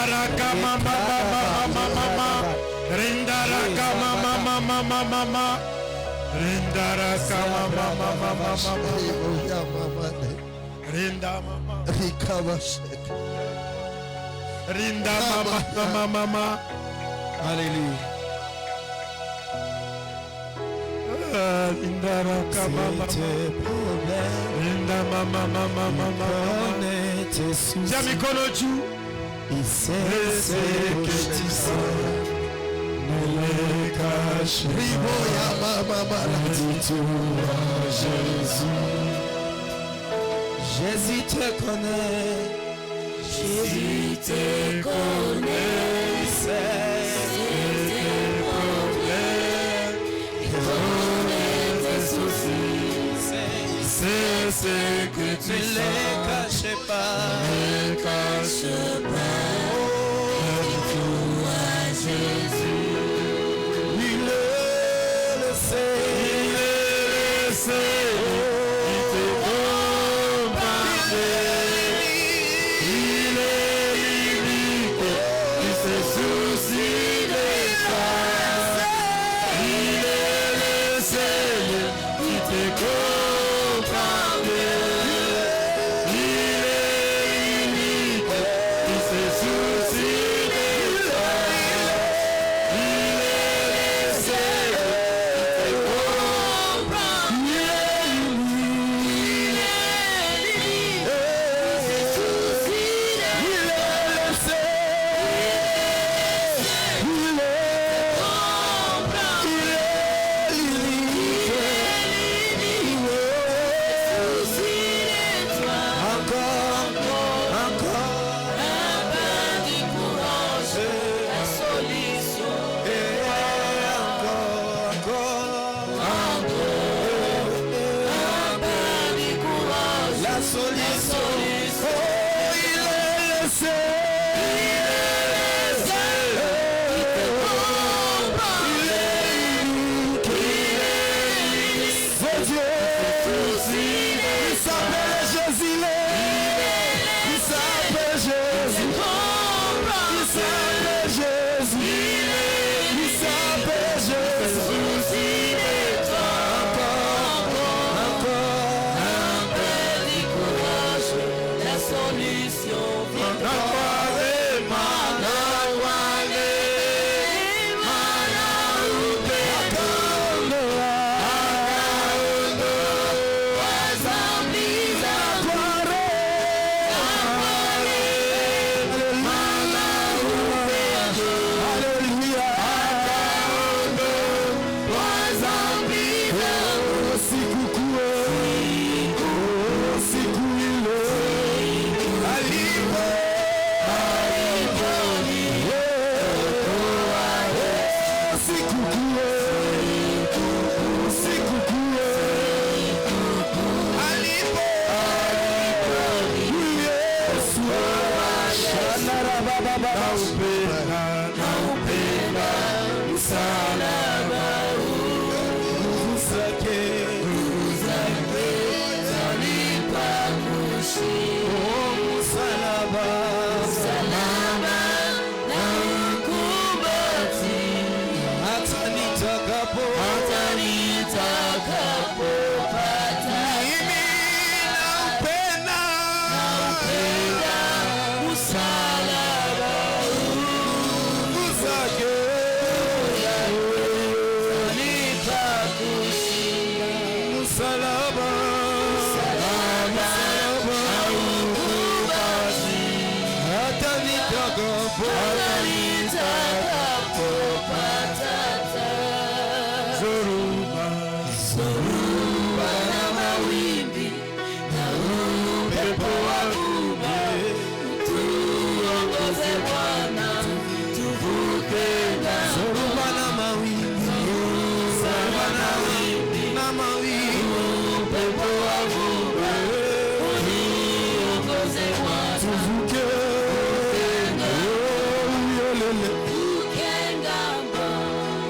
Rindaraka mama mama mama. Rindaraka mama mama mama. Rindaraka mama mama mama. Rinda mama. Rinda mama mama. Alléluia. Rindaraka mama. Rinda mama mama mama. Jamikono juu. Il sait ce que tu sais. Ne le cache pas. Dis-toi Jésus. Jésus te connaît. Jésus te connaît. Il sait tes problèmes. Il connaît tes soucis. C'est ce que tu sais. Ne les cache pas. Ne les cache pas. Dis-toi Jésus. Il le sait. Il le sait. Il te comprend. Il est limite. Il se soucie de toi. Il est le Seigneur qui te comprend. Il est limite. Il se soucie de toi. Il est le Seigneur qui te comprend. Il est limite.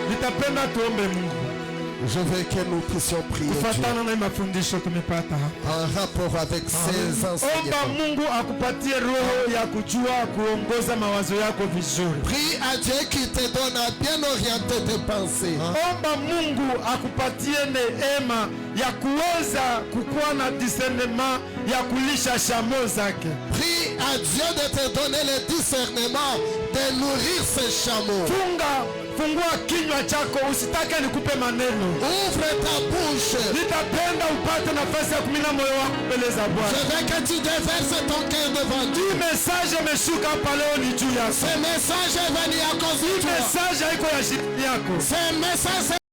Nitapenda tuombe Mungu. Je veux que nous puissions prier Dieu kufuatana na mafundisho tumepata hapa. en rapport avec ces Omba enseignements. Mungu akupatie roho ya kujua kuongoza mawazo yako vizuri. Prie à Dieu qui te donne à bien orienter tes pensées. Omba Mungu akupatie neema ya kuweza kukuwa na discernement ya kulisha shamo zake. Prie à Dieu de te donner le discernement de nourrir ces chameaux. Fungua kinywa chako, usitake nikupe maneno. Ouvre ta bouche. Nitapenda upate nafasi ya kumina moyo wako mbele za Bwana. Je veux que tu déverses ton cœur devant Dieu. Hii message imeshuka hapa leo ni juu yako. Ce message est venu à cause de Hii toi. message haiko ya shida yako. Ce message